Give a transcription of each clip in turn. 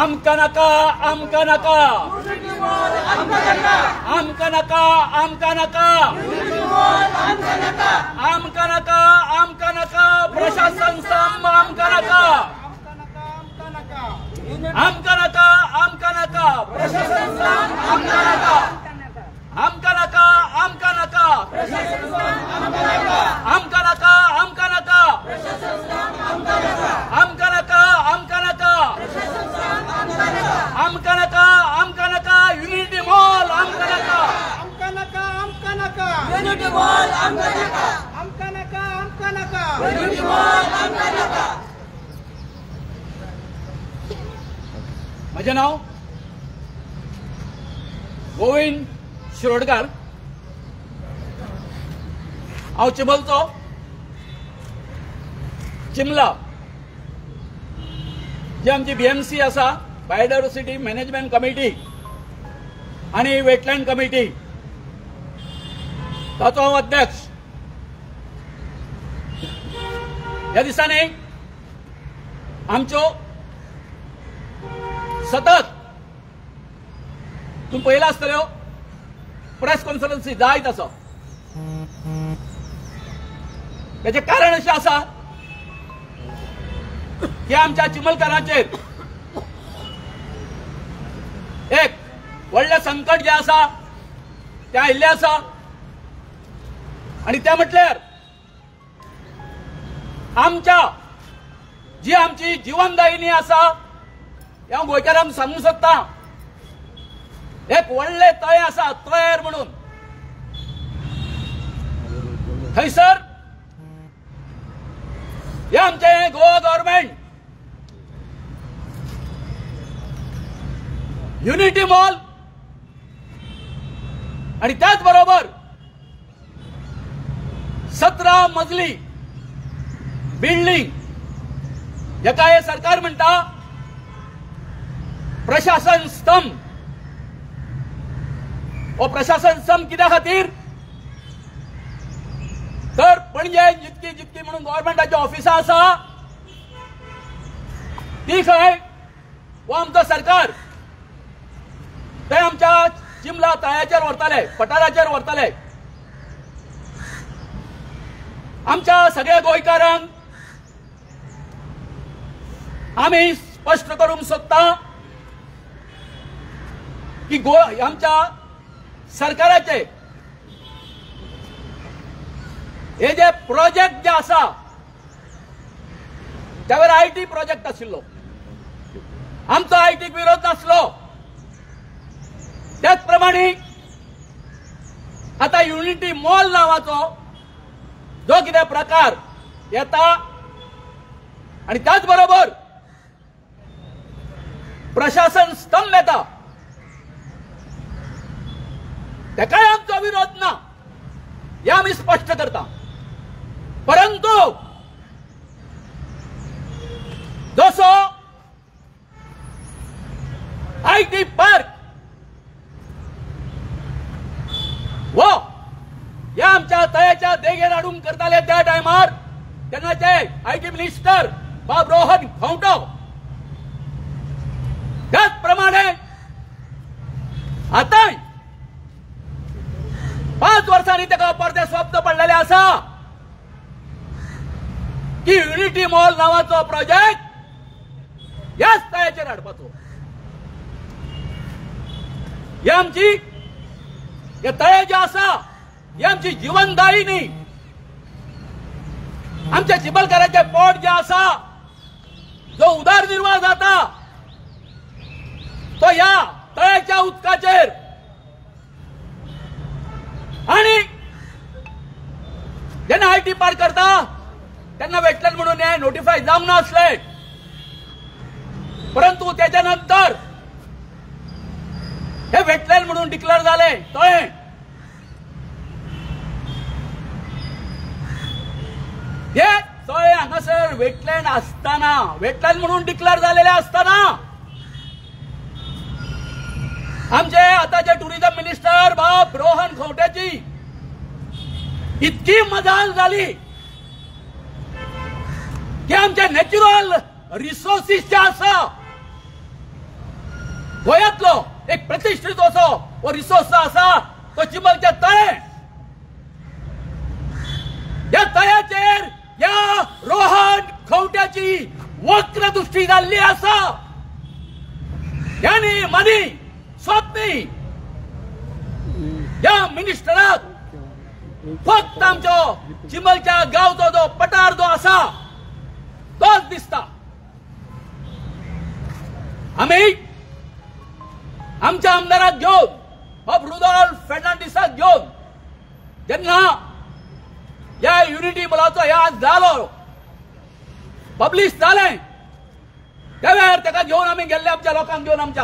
आमका नका आमका नका आमका नका आमका नका आमका नका आमका नका प्रशासन सम आमका नका आमका नका आमका नका प्रशासन सम आमका नका आमका नका आमका नका आमका नका आमका नका आमका नका आमका नका आमका नका आमका नका युनिटी मॉल आमका नका आमका नका आमका नका युनिटी मॉल आमका नका आमका नका आमका नका युनिटी मॉल आमका नका. माझे नाव गोविंद शिरोडकर. हांव चिंबलचो चिंबला जी आमची BMC आसा, बायोडायवर्सिटी मॅनेजमेंट कमिटी आणि वेटलँड कमिटी, ताचो हांव अध्यक्ष. ह्या दिसांनी आमच्यो सतत तुम्ही पळयला आसतल्यो प्रेस कॉन्फरन्सी जायत आसा. त्याचे कारण अशें आसा की आमच्या चिंबलकारांचेर एक व्हडलें संकट जें आसा तें आयिल्लें आसा आनी तें म्हटल्यार आमच्या जी आमची जीवनदायिनी आसा हें हांव गोंयकारांक सांगूंक सोदतां. एक व्हडलें तळें आसा तळेर म्हणून, थंयसर हे आमचे गोवा गव्हर्नमेंट युनिटी मॉल आणि त्याच बरोबर 17 मजली बिल्डिंग, जाका हे सरकार म्हणटा प्रशासन स्तंभ. हो प्रशासन स्तंभ कित्या खातीर तर पणजे जितकी जितकी म्हणून गव्हर्नमेंटाची ऑफिसां आसा ती खंय हो आमचो सरकार ते आमच्या चिंबला तळ्याचेर व्हरताले, पठाराचेर व्हरताले. आमच्या सगळ्या गोंयकारांक आमी स्पश्ट करूंक सोदता की आमच्या सरकाराचे हे जे प्रोजेक्ट जे आसा त्यावर IT प्रोजेक्ट आशिल्लो, आमचो IT विरोध नासलो. त्याच प्रमाणे आता युनिटी मॉल नावाचो जो कितें प्रकार येता आणि त्याच बरोबर प्रशासन स्तंभ येता तेकाय आमचो विरोध ना, हे आमी स्पश्ट करता. परंतु जसो IT पार्क व या आमच्या तळ्याच्या देगेर हाडून करताले त्या टायमार तेन्नाचे IT मिनिस्टर बाब रोहन खंवटो, त्याच प्रमाणे आता 5 वर्सांनी ताका परते स्वप्न पडलेले आसा की युनिटी मॉल नावाचो प्रोजेक्ट ह्याच तळ्याचेर हाडपाचो. ही आमची हे तळे जे आसा ही आमची जीवनदायिनी, आमच्या चिंबलकाराचे पोट जे आसा जो उदरनिर्वाह जाता तो ह्या तळ्याच्या उदकाचेर. आणि जेन्ना IT पार्क करता तेन्ना वेटलँड म्हणून हे नोटिफाय जावंक नासले, परंतु त्याच्या नंतर हे वेटलँड म्हणून डिक्लेअर झाले. तळे हे तळे हांगासर वेटलँड असताना, वेटलँड म्हणून डिक्लेअर झालेले असताना आमचे आताचे टुरिझम मिनिस्टर बाब रोहन खंवटेची इतकी मजाल झाली की आमचे नॅचरल रिसोर्सीस जे आसा गोंयांतलो एक प्रतिष्ठीत असो वो रिसोर्स आसा तो चिंबलचे तळे. या तळ्याचेर या रोहन खंवट्याची वक्र दृष्टी जाल्ली आसा. यांनी मनी स्वप्नी या मिनिस्टराक फक्त आमचो चिंबलच्या गांवचो जो पठार जो आसा तोच दिसता. आम्ही आमच्या आमदाराक घेवन बाब रुडॉल्फ फर्नांडिसाक घेवन जेन्ना या युनिटी मोलाचो ह्या जालो पब्लिश जालें त्या वेळार ताका घेवन आमी गेल्ले आमच्या लोकांक घेवन आमच्या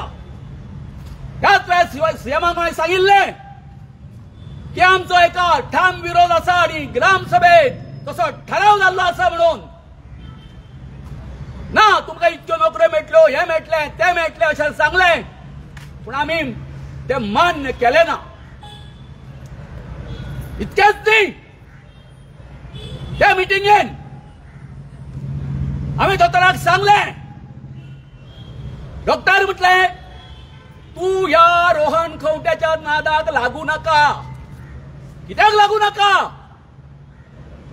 त्याच वेळार सीएमान सांगिल्लें की आमचो एका ठाम विरोध आसा आणि ग्रामसभेत तसो ठराव जाल्लो आसा म्हणून ना तुमकां इतक्यो नोकऱ्यो मेळटल्यो हे मेळटलें ते मेळटलें अशें सांगलें. पूण आमी ते मान्य केलें ना. इतकेंच न्ही त्या मिटिंगेन आमी दोतोराक सांगलें डॉक्टर म्हटलें तूं ह्या रोहन खंवट्याच्या नादाक लागू नाका. कित्याक लागू नाका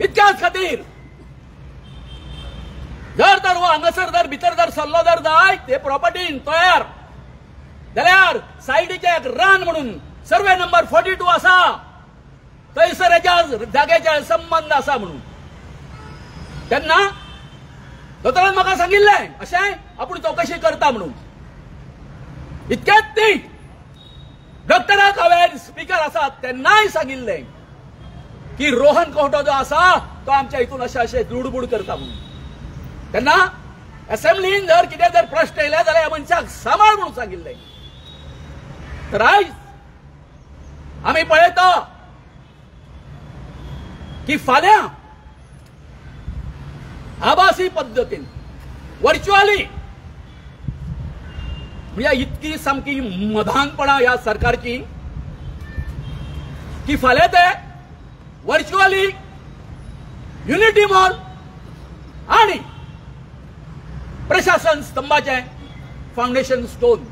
इतक्याच खातीर जर तर हो हांगासर जर भितर जर सल्लो जर जाय ते प्रॉपर्टीन तयार जाल्यार सायडीचे एक रान म्हणून सर्वे नंबर 42 आसा थंयसर हेच्या जाग्याचे संबंध आसा म्हणून तेन्ना दोतोरान म्हाका सांगिल्लें अशें आपूण चौकशी करता म्हणून. इतकेंच न्ही डॉक्टराक हांवें स्पीकर आसा तेन्नाय सांगिल्लें की रोहन खंवटो जो आसा तो आमच्या हितून अशें जुडबूड करता म्हणून. तेन्ना असेंब्लीन जर कितें जर प्रश्न येयले जाल्यार ह्या मनशाक सांबाळ म्हणून सांगिल्लें. तर आयज आमी पळयता की फाल्यां आभासी पद्दतीन व्हर्च्युअली म्हणजे इतकी सामकी मधानपणां ह्या सरकारची की फाल्यां ते व्हर्च्युअली युनिटी मॉल आणि प्रशासन स्तंभाचे फाउंडेशन स्टोन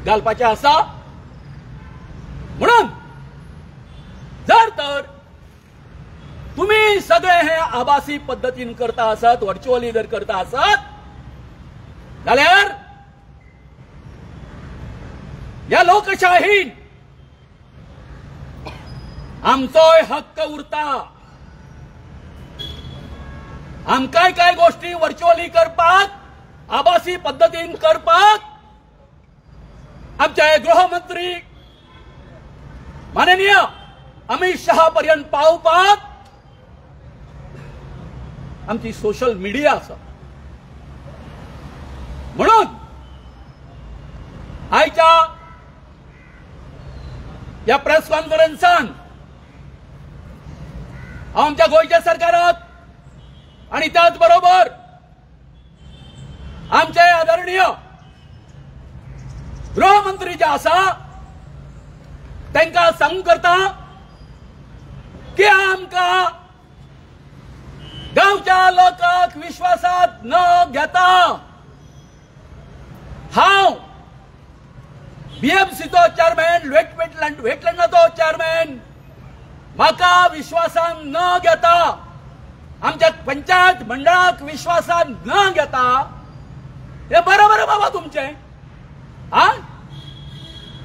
घालपाचे आसा. म्हणून जर तर तुम्ही सगळे हे आभासी पद्धतीन करता आसात व्हर्च्युअली जर करता आसात जाल्यार या लोकशाहीन आमचोय हक्क उरता. आमकांय काय गोष्टी व्हर्च्युअली करपाक आभासी पद्धतीन करपाक आमचे गृहमंत्री माननीय अमित शहा पर्यंत पावपाक आमची सोशल मिडिया आसा. म्हणून आयच्या या प्रेस कॉन्फरन्सान आमच्या गोंयच्या सरकाराक आणि त्याच बरोबर आमचे आदरणीय गृहमंत्री जे आसा तांकां सांगूंक करता की आमकां गांवच्या लोकांक विश्वासात न घेता हांव बीएमसीचो चेअरमॅन वेटलँडाचो चेअरमॅन म्हाका विश्वासान न घेता आमच्या पंचायत मंडळाक विश्वासान न घेता हे बरोबर बाबा तुमचे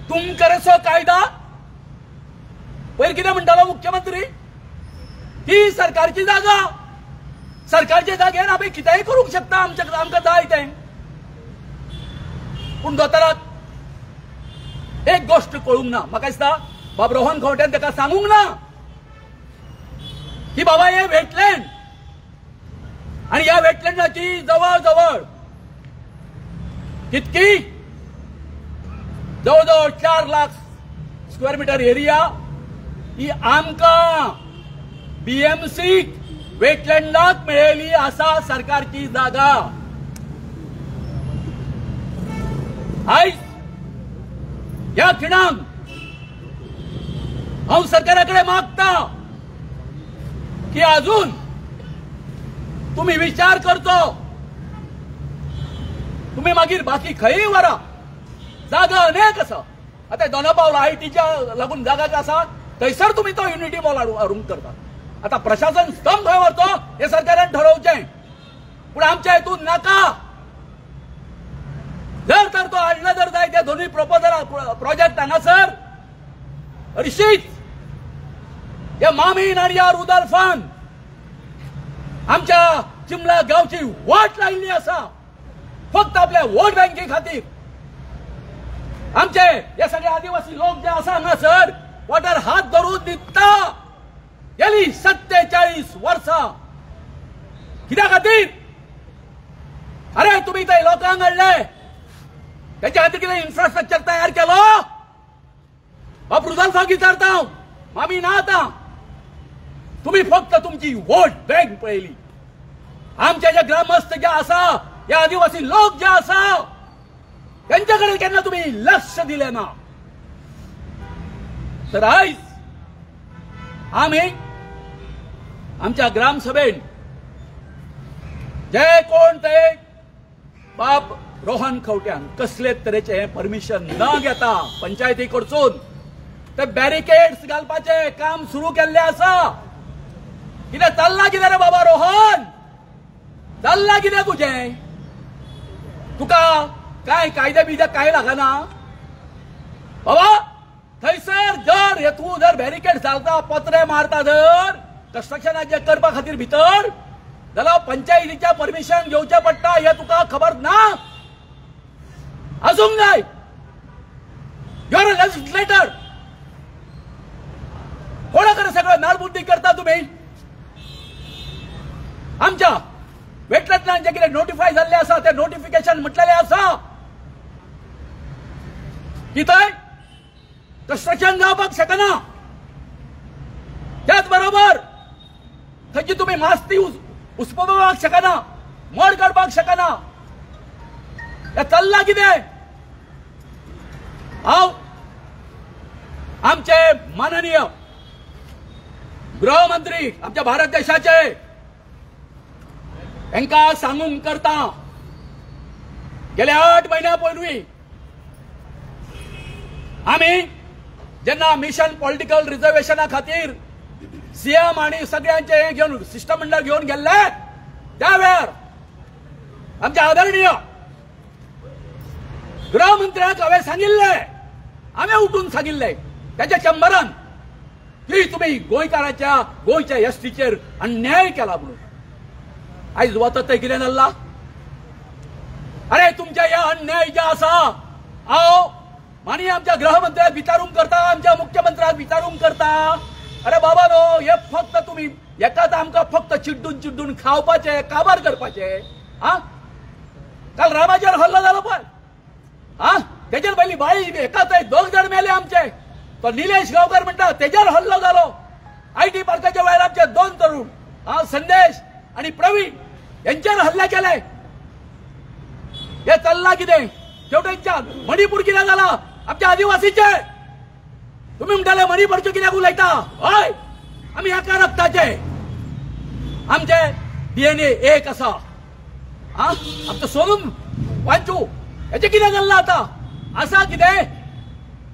तुमकरसो कायदा पयर कितें म्हणटालो मुख्यमंत्री ही सरकारची जागा सरकारचे जागेर आमी कितेंय करूंक शकता आमकां जाय तें. पूण दोतोराक एक गोष्ट कळूंक ना. म्हाका दिसता बाब रोहन खंवट्यान ताका सांगूंक ना की बाबा हे वेटलँड आणि या वेटलँडाची जवळ जवळ कितकी जवळजवळ 4 लाख स्क्वेअर मीटर एरिया ही आमकां बीएमसी वेटलँडाक मेळिल्ली आसा सरकारची जागा. आयज ह्या खिणाक हांव सरकाराकडे मागता की अजून तुम्ही विचार करचो तुम्ही मागीर बाकी खंय वरा जागा अनेक आसा आता दोनापावल आयटीच्या लागून जागा आसा थंयसर तुम्ही तो युनिटी मॉल हाडूंक करता आता प्रशासन स्तंभ खंय व्हरचो हे सरकारान ठरवचें पूण आमच्या हितून नाका जर तर तो हाडला जर जाय ते दोन्ही प्रोजेक्ट हांगासर हरशीत हे मामीन आणि या रुदाल फंड आमच्या चिमला गावची वाट लायिल्ली आसा फक्त आपल्या वोट बँके खातीर आमचे हे सगळे आदिवासी लोक जे आसा हांगासर वोटार हात धरून दिता गेली 47 वर्सां कित्या खातीर अरे तुम्ही ते लोकांक हाडले त्याच्या खातीर कितें इन्फ्रास्ट्रक्चर तयार केलो बाप रुदाल्फाक विचारता मामी ना आता तुम्ही फक्त तुमची वोट बँक पळयली आमचे जे ग्रामस्थ जे आसा हे आदिवासी लोक जे आसा त्यांच्याकडे केन्ना तुम्ही लक्ष दिले ना तर आयज आम्ही आमच्या ग्रामसभेन जे कोण ते बाप रोहन खंवट्यान कसले तरेचे परमिशन न घेता पंचायती कडसून ते बॅरिकेड्स घालपाचे काम सुरू केल्ले आसा कितें चल्ला कितें रे बाबा रोहन चल्ला कितें तुजें तुका काय कायदे बिदे काय लागना बाबा थंयसर जर तूं जर बॅरिकेड घालता पत्रे मारता जर कन्स्ट्रक्शनाचे करपा खातीर भितर जाल्यार पंचायतीच्या परमिशन घेवचें पडटा हे तुका खबर ना आसूंक जाय यू आर अ लेजिस्लेटर कोणा कडेन सगळं नारबुद्दी करता तुम्ही आमच्या वेटलँड जे कितें नोटिफाय जाल्ले आसा ते नोटिफिकेशन म्हटलेले आसा की थंय कन्स्ट्रक्शन जावपाक शकना त्याच बरोबर थंयची तुम्ही मास्ती उसपवपाक शकना मड काडपाक शकना हे चल्ला कितें हांव आमचे माननीय गृहमंत्री आमच्या भारत देशाचे हांकां सांगून करता गेल्या 8 महिन्या पयलीं आम्ही जेन्ना मिशन पॉलिटिकल रिझर्वेशना खातीर सीएम आणि सगळ्यांचे घेऊन शिष्टमंडळ घेऊन गेल्ले त्या वेळार आमच्या आदरणीय गृहमंत्र्याक हांवें सांगिल्ले हांवें उठून सांगिल्ले त्याच्या चंबरान की तुम्ही गोंयच्या एसटीचेर अन्याय केला म्हणून आयज वता ते कितें जाल्ला अरे तुमच्या या अन्याय जे आसा हांव मानी आमच्या गृहमंत्र्याक विचारूंक करता आमच्या मुख्यमंत्र्याक विचारूंक करता अरे बाबा नो हे फक्त तुम्ही एकाच आमकां फक्त चिड्डून खावपाचे काबार करपाचे हा काल रामाचेर हल्लो जालो पळय हा तेजेर पयलीं बाळी एकाच 2 जण मेले आमचे तो निलेश गांवकर म्हणटा तेजेर हल्लो जालो आयटी पार्काच्या वेळार आमचे 2 तरुण हा संदेश आणि प्रवीण यांच्यावर हल्ला केलाय हे चल्ला कितें शेवटेच्या मणिपूर कित्याक जाला आमच्या आदिवासीचे तुम्ही म्हणटाले मणिपूरचे कित्याक उलयता हय आमी एका रक्ताचे आमचे डीएनए एक आसा हा आमचं सोनून वांचू हेचे कितें जाल्ला आता आसा कितें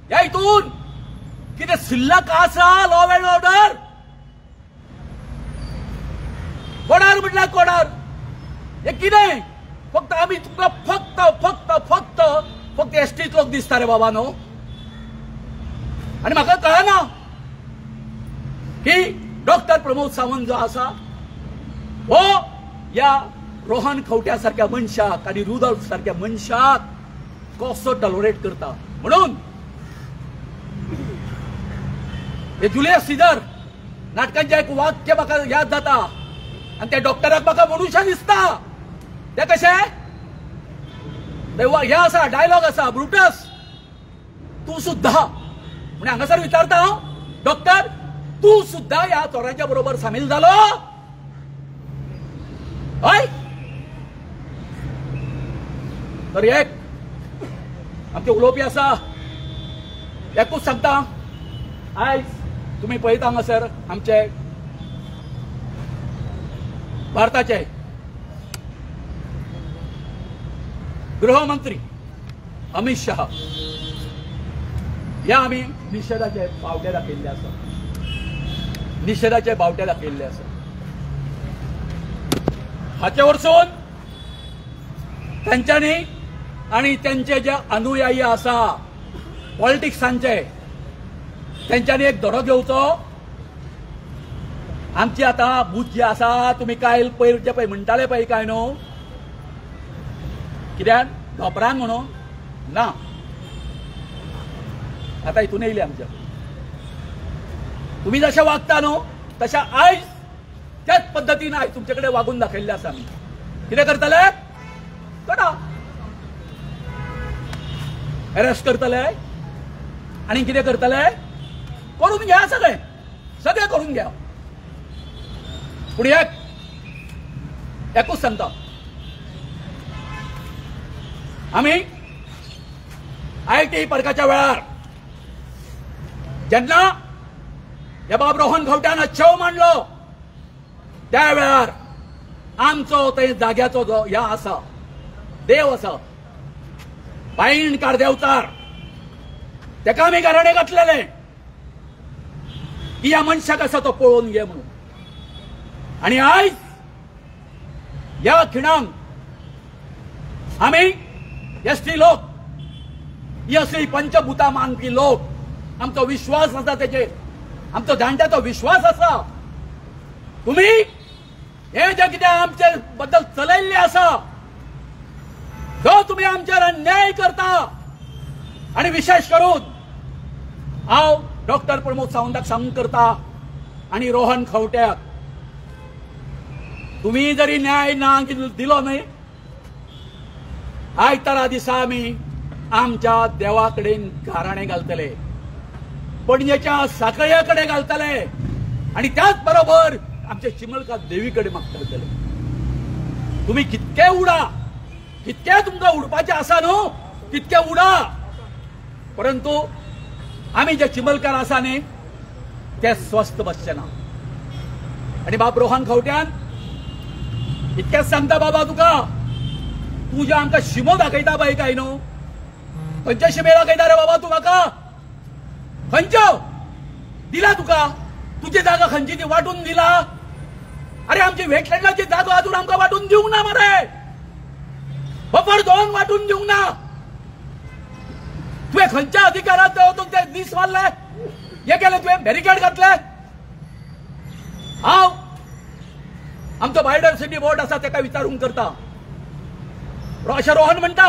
ह्या हितून कितें शिल्लक आसा लॉ अँड ऑर्डर कोणार म्हटल्यार कोणार हे कितें फक्त आम्ही तुका फक्त फक्त फक्त फक्त एसटीच लोक दिसता रे बाबा न्हू आणि म्हाका कळना की डॉक्टर प्रमोद सावंत जो आसा हो या रोहन खंवट्या सारख्या मनशाक आणि रुदल्फ सारख्या मनशाक कसो टॉलरेट करता म्हणून हे जुलियस सीझर नाटकांचे एक वाक्य म्हाका याद जाता आणि त्या डॉक्टराक म्हाका मनुष्य दिसता ते कशे हे आसा डायलॉग आसा ब्रुटस तू सुद्धा म्हणजे हांगासर विचारता हांव डॉक्टर तू सुद्धा या चोराच्या बरोबर सामील जालो हय तर एक आमचे उलोवपी आसा एकूच सांगता आयज तुम्ही पळयता हांगासर आमचे भारताचे गृहमंत्री अमित शहा या आम्ही निषेधाचे बावटे दाखयल्ले आसा, निषेधाचे बावटे दाखयल्ले आसा. हाचे वरसून त्यांच्यानी आणि त्यांचे जे अनुयायी आसा पॉलिटिक्सांचे त्यांच्यानी एक धडो घेवचो. आमची आता बूथ जी आसा तुमी काल पयरचे पळय म्हणटाले पळय काय न्हू कित्याक धोपरान म्हणून ना आता इथून येयले आमच्या. तुम्ही जशे वागता न्हू तशा आयज त्याच पद्धतीन आयज तुमचे कडेन वागून दाखयल्ले आसा आमी. कितें करतले करा अरेस्ट करतले आणि कितें करतले करून घ्या, सगळे सगळे करून घ्या. पूण एकूच सांगता आमी IIT पार्काच्या वेळार जेन्ना हे बाब रोहन खंवट्यान अच्छेव मांडलो त्या वेळार आमचो थंय जाग्याचो जो ह्या आसा देव आसा बाईण कारदेवतार तेका आमी गाराणे घातलेले की ह्या मनशाक आसा तो पळोवन घे म्हणून. आणि आयज ह्या खिणांक आमी एसटी लोक ही असली पंचभूतां मानपी लोक आमचो विश्वास आसा तेचेर, आमचो जाणट्याचो विश्वास आसा. तुम्ही हे जे कितें आमचे बद्दल चलयल्ले आसा जो तुम्ही आमचेर अन्याय करता आणि विशेष करून हांव डॉक्टर प्रमोद सावंताक सांगून करता आणि रोहन खंवट्याक तुम्ही जरी न्याय ना दिलो न्ही आयतारा दिसा आमी आमच्या देवा कडेन गाराणे घालतले, पणजेच्या साखळ्या कडेन घालतले आणि त्याच बरोबर आमच्या चिमलकां देवी कडेन मागतले. तुम्ही कितके उडा, कितके तुमकां उडपाचे आसा न्हू तितके उडा, परंतु आमी जे चिमलकार आसा न्ही ते स्वस्थ बसचे ना. आणि बाब रोहन खंवट्यान इतकेच सांगता बाबा तुका तू जे आमकां शिमो दाखयता पळय काय न्हू खंयचे शिमे दाखयता रे बाबा तू म्हाका, खंयच्यो दिला तुका तुजी जागा खंयची ती वाटून दिला. अरे आमची वेटलँडाची जागा अजून आमकां वाटून दिवंक ना मरे, बफर झोन वाटून दिवंक ना. तुवें खंयच्या अधिकारात ते दीस मारले हे केले तुवें बॅरिकेड घातले. हांव आमचो बायोडायव्हर्सिटी बोर्ड आसा तेका विचारून करता अशें रोहन म्हणटा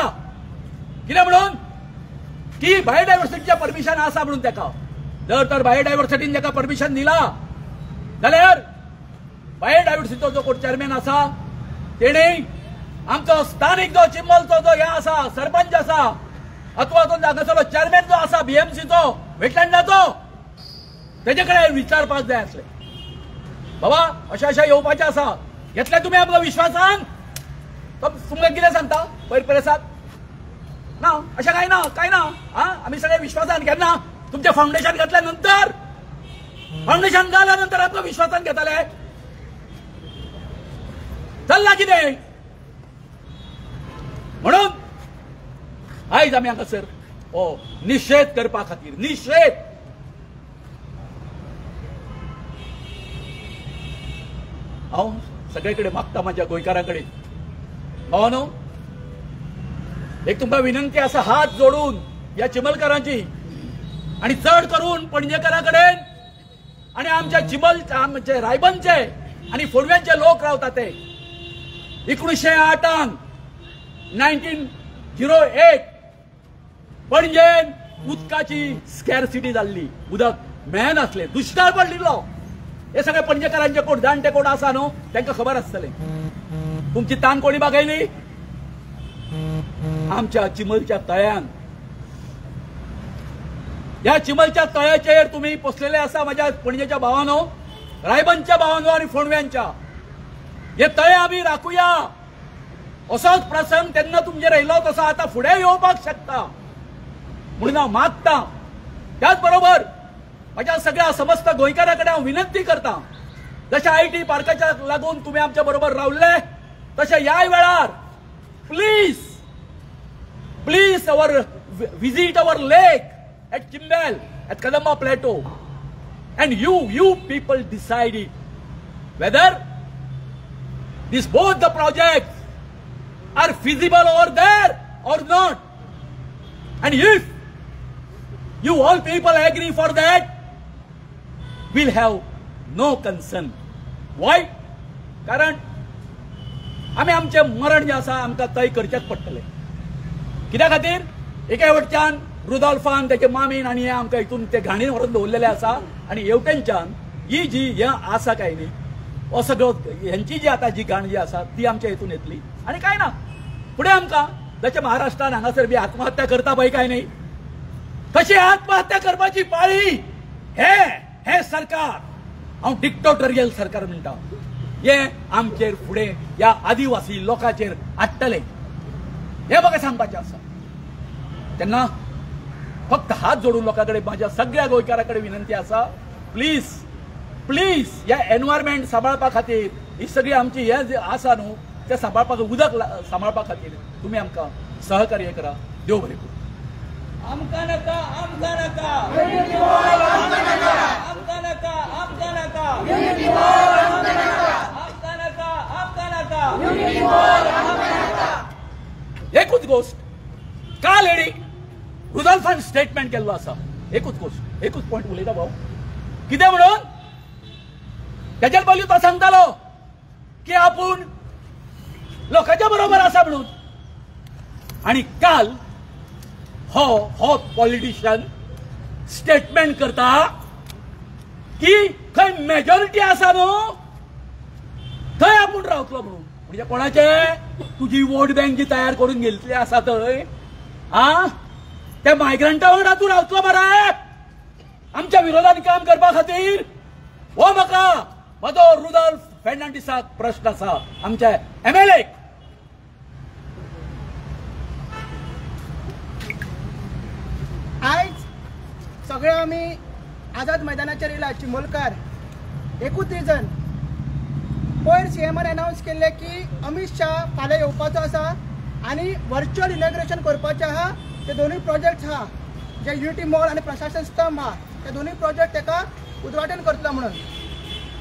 कितें म्हणून की बायोडायव्हर्सिटीचें परमिशन आसा म्हणून तेका. जर तर बायोडायव्हर्सिटीन तेका परमिशन दिला जाल्यार बायोडायव्हर्सिटीचो जो कोण चेअरमॅन आसा तेणे आमचो स्थानिक जो चिंबलचो जो हे आसा सरपंच आसा अथवा तो जागाचो चेअरमॅन जो आसा BMCचो वेटलँडाचो तेजे कडेन विचारपाक जाय आसले बाबा अशें अशें येवपाचें आसा घेतले तुमी आमकां विश्वासान. तुमकां कितें सांगता पयर प्रेसाक ना अशें काय ना आमी सगळे विश्वासान केन्ना तुमचें फाउंडेशन घातल्या नंतर फाउंडेशन घाल्या नंतर आमकां विश्वासान घेताले चल्ला कितें म्हणून आयज आमी हांगासर निषेध करपा खातीर निषेध हांव सगळे कडेन मागता म्हाज्या गोंयकारां कडेन हो न्हू एक तुमकां विनंती आसा हात जोडून ह्या चिमलकारांची आणि चड करून पणजेकारां कडेन आणि आमच्या आमचे रायबंदचे आणि फोंडव्यांचे लोक रावता ते 1908 1908 पणजेन उदकाची स्कॅरसिटी जाल्ली, उदक मेळनासलें, दुष्काळ पडलेलो. हे सगळे पणजेकारांचे कोण जाणटे कोण आसा न्हू तांकां खबर आसतलें. तुमची तान कोणी बागयली आमच्या चिमलच्या तळ्यान. ह्या चिमलच्या तळ्याचेर तुम्ही पोसलेले आसा माझ्या पणजेच्या भावांनो, रायबंदच्या भावांनो आणि फोंडव्यांच्या. हे तळे आमी राखुया. असोच प्रसंग तेन्ना तुमचेर येयलो तसो आता फुडें येवपाक शकता म्हणून हांव मागता. त्याच बरोबर माझ्या सगळ्या समस्त गोंयकारां कडेन हांव विनंती करता जशें IIT पार्काच्या लागून तुम्ही आमच्या बरोबर रावले तशें ह्या वेळार please visit our lake at Chimbel, at Kadamba Plateau. And you people decided whether both the projects are feasible over there or not. And if you all people agree for that, we'll have no concern. Why? कारण आम्ही आमचे मरण जे आसा आमकां तय करचेच पडटलें. कित्या खातीर एके वटच्यान रुडॉल्फान त्याचे मामीन आनी हे आमकां हितून ते घाणीन व्हरून दवरलेले आसा आनी हेवटेनच्यान ही जी हे आसा काय न्ही हो सगळो हेंची जी आतां जी घाण जी आसा ती आमच्या हितून येतली आनी काय ना. फुडें आमकां जशें महाराष्ट्रान हांगासर बी आत्महत्या करता पळय काय न्ही तशी आत्महत्या करपाची पाळी हे सरकार हांव डिक्टेटोरियल सरकार म्हणटा हे आमचेर फुडें ह्या आदिवासी लोकांचेर हाडटले हे म्हाका सांगपाचें आसा. तेन्ना फक्त हात जोडून लोकांकडे माझ्या सगळ्या गोंयकारांकडे विनंती आसा, प्लीज ह्या एनवायरमेंट सांबाळपा खातीर ही सगळी आमची हे जे आसा न्हू ते सांबाळपाक उदक सांबाळपा खातीर तुमी आमकां सहकार्य करा. देव बरें करूं. आमकां नाका आमकां नाका आमकां नाका आमकां नाका आमकां नाका. एकूच गोष्ट काल हेणी रुडॉल्फान स्टेटमेंट केल्लो आसा. एकूच गोष्ट एकूच पॉइंट उलयता भाऊ कितें म्हणून तेजेर पयलीं तो सांगतालो की आपूण लोकांच्या बरोबर आसा म्हणून आनी काल हो पॉलिटिशियन स्टेटमेंट करता की खंय मेजॉरिटी आसा न्हू थंय आपूण रावतलो म्हणून. म्हणजे कोणाचे तुजी वोट बँक जी तयार करून घेतली आसा थंय त्या मायग्रंटा वांगडा तूं रावतलो मरे आमच्या विरोधात काम करपा खातीर. हो म्हाका म्हजो रुडॉल्फ फर्नांडिसाक प्रश्न आसा आमच्या MLA. आयज सगळे आमी आझाद मैदानाचेर येयला चिंबोलकार. एकूच रिजन पयर CMन अनाउन्स केल्ले की अमित शाह फाल्यां येवपाचो आसा आनी व्हर्च्युअल इनॉग्रेशन करपाचें आहा. ते दोनूय प्रोजेक्ट आहा जे युनिटी मॉल आनी प्रशासन स्तंभ आहा ते दोनूय प्रोजेक्ट तेका उद्घाटन करतलो म्हणून.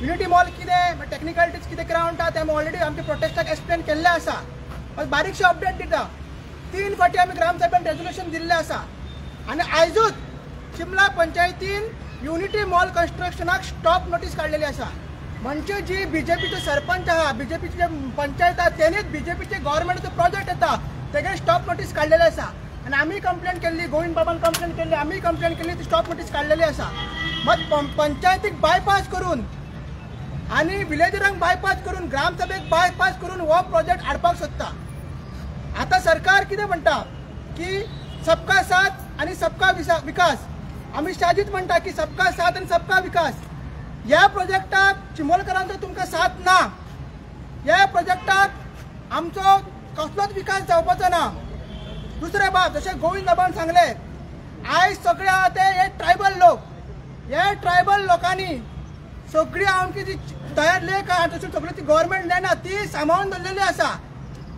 युनिटी मॉल कितें टेक्निकलिटीज कितें ग्रावंड आहा ते आमी ऑलरेडी आमच्या प्रोटेस्टाक एक्सप्लेन केल्ले आसा. बारीकशी अपडेट दिता 3 फावटी आमी ग्रामसभेन रेजोल्युशन दिल्लें आसा आनी आयजूच शिमला पंचायतीन युनिटी मॉल कन्स्ट्रक्शनाक स्टॉप नोटीस काडलेली आसा. म्हणजे जी BJPचे सरपंच आहा BJPचे जे पंचायत आहा तेणीच BJPचे गव्हर्मेंटचो प्रोजेक्ट येता तेगे स्टॉप नोटीस काडलेले आसा आनी आमी कंप्लेंट केल्ली गोविंद बाबान कंप्लेंट केल्ली आमी कंप्लेंट केल्ली ती स्टॉप नोटीस काडलेली आसा. मग पंचायतीक बायपास करून आनी विलेजरांक बायपास करून ग्रामसभेक बायपास करून हो प्रोजेक्ट हाडपाक सोदता. आता सरकार कितें म्हणटा की सबका साथ आणि सबका विकास. अमित शाहजीच म्हणटा की सबका साथ आणि सबका विकास. ह्या प्रोजेक्टाक चिंबोलकरांचो तुमकां साथ ना. ह्या प्रोजेक्टाक आमचो कसलोच विकास जावपाचो ना. दुसरे बाब जशें गोविंद बाबान सांगले आयज सगळे आहा ते हे ट्रायबल लोक. हे ट्रायबल लोकांनी सगळी आमची जी तयार लेक आहा तशी सगळी ती गव्हर्मेंट देना ती सांबाळून दवरलेली आसा.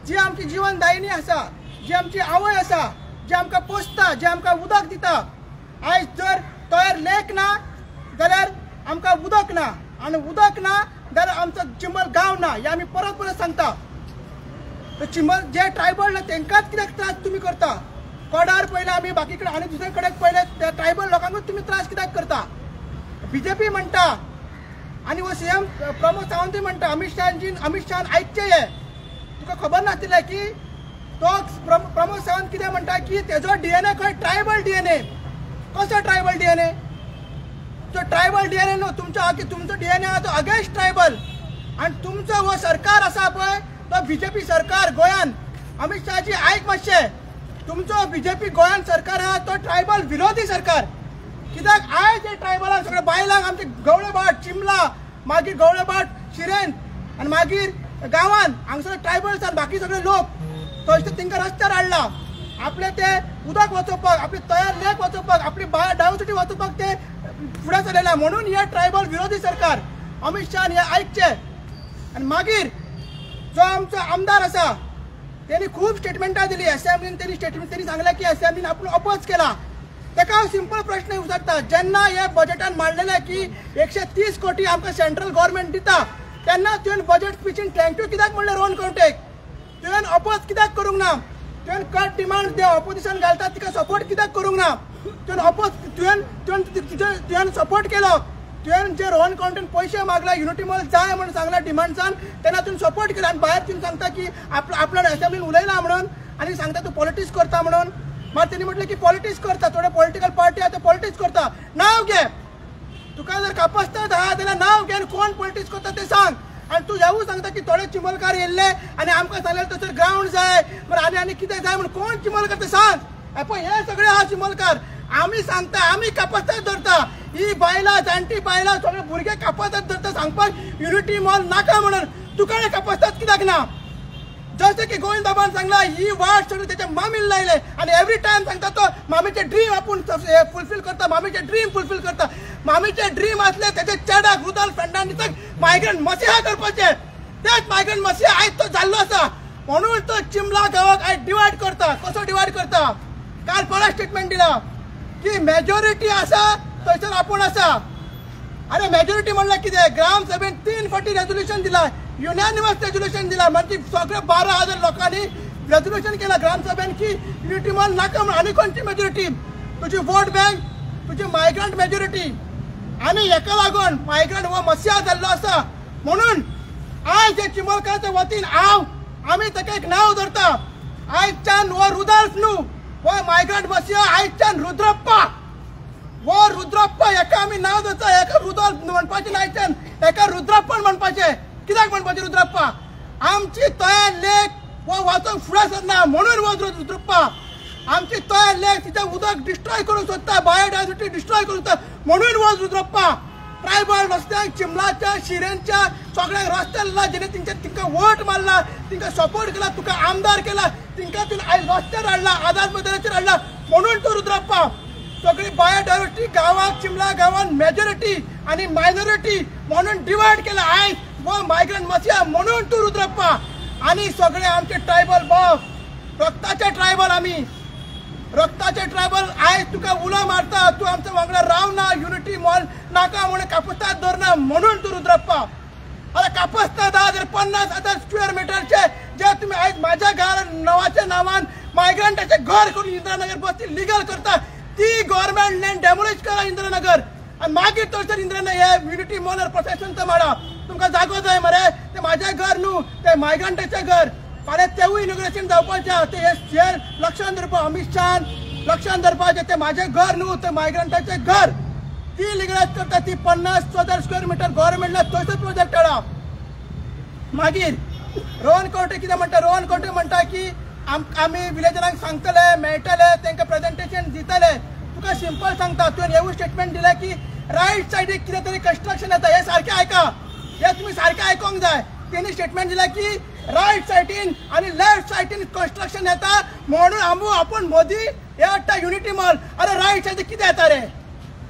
जी आमची जीवनदायिनी आसा जी आमची आवय आसा जी आमकां पोसता जी आमकां उदक दिता. आयज जर तयार लेक ना जाल्यार आमकां उदक ना आनी उदक ना जाल्यार आमचो चिंबल गांव ना. हे आमी परत सांगता. चिंबल जे ट्रायबल ना तेंकाच कित्याक त्रास तुमी करता. कोडार पयले आमी बाकी कडेन आनी दुसरे कडेन पयले त्या ट्रायबल लोकांकूच तुमी त्रास कित्याक करता. BJP म्हणटा आनी वो CM प्रमोद सावंतूय म्हणटा अमित शाहान आयकचें हे. तुका खबर नासलें की तो प्रमोद सावंत कितें म्हणटा की तेजो DNA खंय ट्रायबल DNA. कसो ट्रायबल DNA? तो ट्रायबल DNA न्हू तुमचो DNA आहा तो अगेन्स्ट ट्रायबल. आनी तुमचो हो सरकार आसा पळय तो BJP सरकार गोंयान. अमित शाहजी आयक मातशें तुमचो BJP गोंयान सरकार आहा तो ट्रायबल विरोधी सरकार. कित्याक आयज हे ट्रायबलांक सगळे बायलांक आमचे गवळेबाट चिंबला मागीर गवळेबाट शिरेन आनी मागीर गांवान हांगसर ट्रायबल्स आनी बाकी सगळे लोक थंयसर तांकां रस्त्यार हाडला. आपले ते उदक वाचोवपाक आपली तयार लेक वाचोवपाक आपली डावचुटी वाचोवपाक ते फुडें चलयला. म्हणून हे ट्रायबल विरोधी सरकार अमित शाहान हे आयकचे. आनी मागीर जो आमचो आमदार आसा त्यांनी खूप स्टेटमेंटा दिली असेंब्लीन, त्यांनी सांगला की असेंब्लीन आपण अपोज केला. तेका सिंपल प्रश्न विचारता, जेन्ना हे बजेटान मांडलेले की 130 कोटी आमकां सेंट्रल गव्हर्नमेंट दिता, तेन्ना तुवें बजेट स्पीचीन थँक्यू कित्याक म्हणलें रोहन खंवटेक? तुवें अपोज कित्याक करूंक ना? तुवें कट डिमांड जे ऑपोजिशन घालता तिका सपोर्ट कित्याक करूंक ना? तुवें सपोर्ट केलो. तुवें जे रोहन खंवटेन पयशे मागला, युनिटी मॉल जाय म्हणून सांगला डिमांड्सान, तेन्ना तुवें सपोर्ट केला. आनी भायर तुवें सांगता की आपल्यान असेंब्लीन उलयला म्हणून आनी सांगता तूं पॉलिटिक्स करता म्हणून. मागीर तेणी म्हटलें की पॉलिटिक्स करता, थोडे पॉलिटिकल पार्टी आहा ते पॉलिटिक्स करता. नांव घे, तुका जर कापासतात आहा जाल्यार नांव घे आनी कोण पॉलिटिक्स करता ते सांग. आनी तूं हेवूय सांगता की थोडे चिमलकार येयल्ले आनी आमकां सांगलें थंयसर ग्रावंड जाय बरं आनी कितें जाय म्हणून कोण चिमलकार ते सांग. पळय हे सगळे आहा चिमलकार. आमी सांगता, आमी कापासतात धरता. ही बायलां, जाणटी बायलां, सगळे भुरगे कापासतात धरता सांगपाक युनिटी मॉल नाका म्हणून. तुका कापासतात कित्याक ना? जसे की गोविंद बाबान सांगला ही वाट सगळी त्याच्या मामीला लायले आणि एव्हरी टाइम सांगता तो मामीचे ड्रीम आपण फुलफिल करता, मामीचे ड्रीम फुलफिल करता. मामीचे ड्रीम असले त्याचे चेडाक रुदाल फ्रेंडांनी मायग्रंट मसिहा करपाचे. तेच मायग्रंट मसिहा आयज तो जाल्लो आसा म्हणून तो चिमला गावाक आयज डिवायड करता. कसो डिवायड करता? काल परत स्टेटमेंट दिला की मेजॉरिटी आसा थंयसर आपण आसा. अरे मेजॉरिटी म्हणल्यार कितें? ग्राम सभेन 3 फावटी रेझोल्युशन दिला, युनॅनिमस रेझोल्युशन दिला. म्हणजे सगळे 12,000 लोकांनी रेझोल्युशन केला ग्रामसभेन की युनिटी मॉल नाका म्हणून. आनी खंयची मेजॉरिटी? तुजी वोट बँक, तुजी मायग्रंट मेजॉरिटी. आनी हेका लागून मायग्रंट हो मसिहा जाल्लो आसा म्हणून आयज हे चिमलकाराच्या वतीन आमी ताका एक नांव धरता. आयजच्यान हो रुदाल्फ न्हू, हो मायग्रंट मसिहा आयजच्यान रुद्रप्पा. वो रुद्रप्पा हेका आमी नांव धरता. हेका रुदाल्फ म्हणपाचें ना, आयजच्यान हेका रुद्रप्पन म्हणपाचें. कित्याक म्हणपाचें रुद्रप्पा? आमची तयार लेक वो वाचोंक फुडें सरना म्हणून वो रुद्रप्पा. आमची तयार लेक तिचें उदक डिस्ट्रॉय करूंक सोदता, बायोडायवर्सिटी डिस्ट्रॉय करूंक सोदता म्हणून वो रुद्रप्पा. ट्रायबल रस्त्यांक, चिमलाच्या, शिरेंच्या सगळ्यांक रस्ते लागला, जेणे तिंका वोट मारला, तिंका सपोर्ट केला, तुका आमदार केला, तिंका तुवें आयज रस्त्यार हाडला, आझाद मैदानाचेर हाडला म्हणून तूं रुद्रप्पा. सगळी बायोडायवर्सिटी गांवाक, चिमला गांवान मेजॉरिटी आनी मायनॉरिटी म्हणून डिवायड केला आयज वो मायग्रंट मसिहा म्हणून तूं रुद्रप्पा. आनी सगळे आमचे ट्रायबल भाव, रक्ताचे ट्रायबल, आमी रक्ताचे ट्रायबल आयज तुका उलो मारता, तूं आमच्या वांगडा रावना, युनिटी मॉल नाका म्हणून कापस्तात धरना म्हणून तूं रुद्रप्पा. अरे कापस्तात 50,000 स्क्वेअर मिटरचे जे तुम्ही आयज माझ्या नावाच्या नावान मायग्रंटाचे घर करून इंदिरानगर बस्ती लिगल करता, ती गव्हर्नमेंट लँड डेमोलिश करा इंदिरानगर आणि मागीर थंयसर इंदिरानगर हे युनिटी मॉलर प्रशासनचं माडा. तुमकां जागो जाय मरे, ते माझे घर न्हू, ते मायग्रंटाचे घर. फाल्यां तेवूय इनॉग्रेशन जावपाचें. ते हे लक्षांत धरपा, अमित शान लक्षांत धरपाचें. ते माझे घर न्हू, ते मायग्रंटाचे घर. ती लिगलायज करता, ती 50,000 स्क्वेअर मिटर गव्हर्नमेंटला थंयसर प्रोजेक्ट हाडा. मागीर रोहन खंवटे कितें म्हणटा? रोहन खंवटे म्हणटा की आमी विलेजरांक सांगतले, मेळटले, तांकां प्रेजेंटेशन दितले. तुका सिंपल सांगता, तुवें हेवूय स्टेटमेंट दिलें की रायट सायडीक कितें तरी कंस्ट्रक्शन येता. हे सारकें आयका, हे तुमी सारकें आयकोंक जाय. तेणी स्टेटमेंट दिला की रायट सायडीन आनी लेफ्ट सायडीन कंस्ट्रक्शन येता म्हणून आपूण मोदी हे हाडटा युनिटी मॉल. अरे रायट सायडीक कितें येता रे?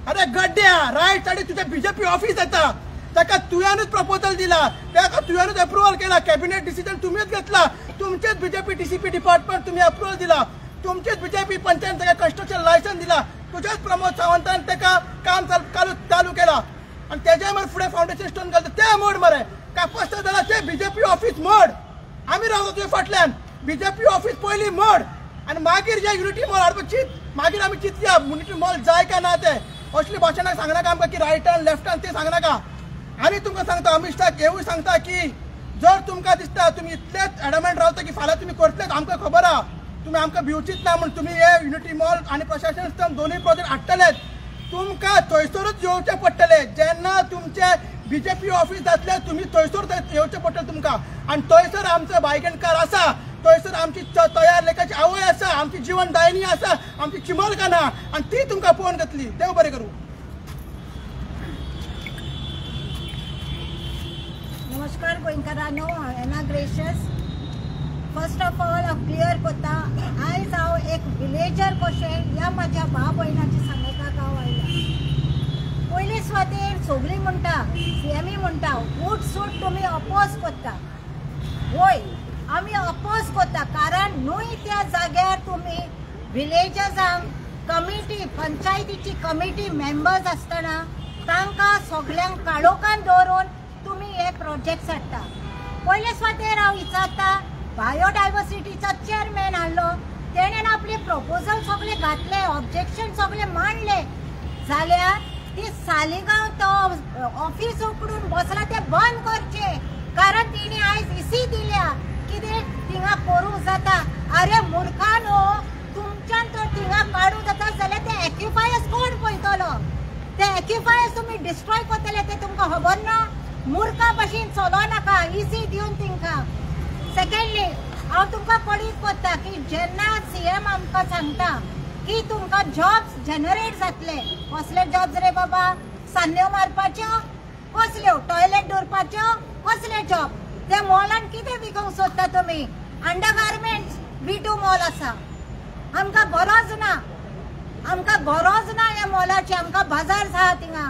अरे गड्ड्या, रायट सायडीक तुजें बीजेपी ऑफिस येता. ताका तुवेंनूच प्रपोजल दिला, ताका तुवेंनूच अप्रुवल केला, कॅबिनेट डिसिजन तुमीच घेतला, तुमचेच बीजेपी डीसीपी डिपार्टमेंट तुम्ही अप्रुवल दिला, तुमचेच बीजेपी पंचायत ताका कंस्ट्रक्शन लायसन्स दिला, तुझ्याच प्रमोद सावंतान ताका काम चालू केला आणि त्याच्या मरे फुडें फाउंडेशन स्टोन घालता ते मोड मरे. कापस्ता जाल्यार ते बीजेपी ऑफिस मोड. आमी रावता तुजे फाटल्यान, बीजेपी ऑफिस पयलीं मोड आनी मागीर जे युनिटी मॉल हाडपाक चिंत. मागीर आमी चिंतया युनिटी मॉल जाय काय ना ते. असली भाशणाक सांगनाका आमकां की रायटान लेफ्टान ते सांगनाका. आनी तुमकां सांगता, अमित शाह हेवूय सांगता की जर तुमकां दिसता तुमी इतलेच एडमेंट रावता की फाल्यां तुमी करतलेच, आमकां खबर आहा तुमी आमकां भिवचीत ना म्हणून तुमी हे युनिटी मॉल आनी प्रशासन स्टम दोनूय प्रोजेक्ट हाडटलेच. तुमकां थंयसरूच येवचें पडटलें. जेन्ना तुमचे बीजेपी ऑफिस जातले तुमी थंयसर येवचें पडटलें तुमकां. आनी थंयसर आमचो बायगणकार आसा, थंयसर आमची तयार लेखाची आवय आसा, आमची जीवनदायिनी आसा, आमची चिमलकाना आनी ती तुमकां पळोवन घेतली. देव बरें करूं. नमस्कार गोंयकारांनो, एना ग्रेशियस. फर्स्ट ऑफ ऑल हांव क्लियर करता, आयज हांव एक विलेजर कशें ह्या म्हाज्या भाव भयणाची सांगपाक हांव आयला. पयले सुवातेर सगळीं म्हणटा, सीएमई म्हणटा, उठ सूट तुमी अपोज करता. वय आम्ही अपोज करता, कारण न्हय त्या जाग्यार तुम्ही विलेजर्सांक कमिटी, पंचायतीची कमिटी मेंबर्स असताना तांकां सगळ्यांक काळोखान दवरून तुम्ही हे प्रोजेक्ट हाडटा. पयले स्वातेर हांव विचारता, बायोडायवर्सिटीचो चेअरमॅन हाडलो, तेणेन आपले प्रपोजल सगळे घातले, ऑब्जेक्शन सगळे मांडले, जाल्यार ती सालिगांव तो ऑफिस उकडून बसला ते बंद करचे, कारण तिने आयज इसी दिल्या कितें थिंगा करूंक जाता. अरे मूर्खानो, तुमच्यान तर थिंगा काडूंक जाता जाल्यार ते एक्युपायर्स कोण पळयतलो? ते एक्युपायर्स तुमी डिस्ट्रॉय करतले ते तुमकां खबर ना? मूर्खा भशेन चलो नाका, इसी दिवन तिंका. सेकंडली, हांव तुमकां पळीत करता की जेन्ना सीएम आमकां सांगता की तुमकां जॉब्स जनरेट जातले, कसले जॉब्स रे बाबा? सान्न्यो मारपाच्यो, कसल्यो? टॉयलेट दवरपाच्यो, कसले जॉब? ते मॉलान कितें विकूंक सोदता तुमी? अंडर गार्मेंट्स, V2 मॉल आसा, आमकां गरज ना, आमकां गरज ना ह्या मॉलाची. आमकां बाजार आहा थिंगा,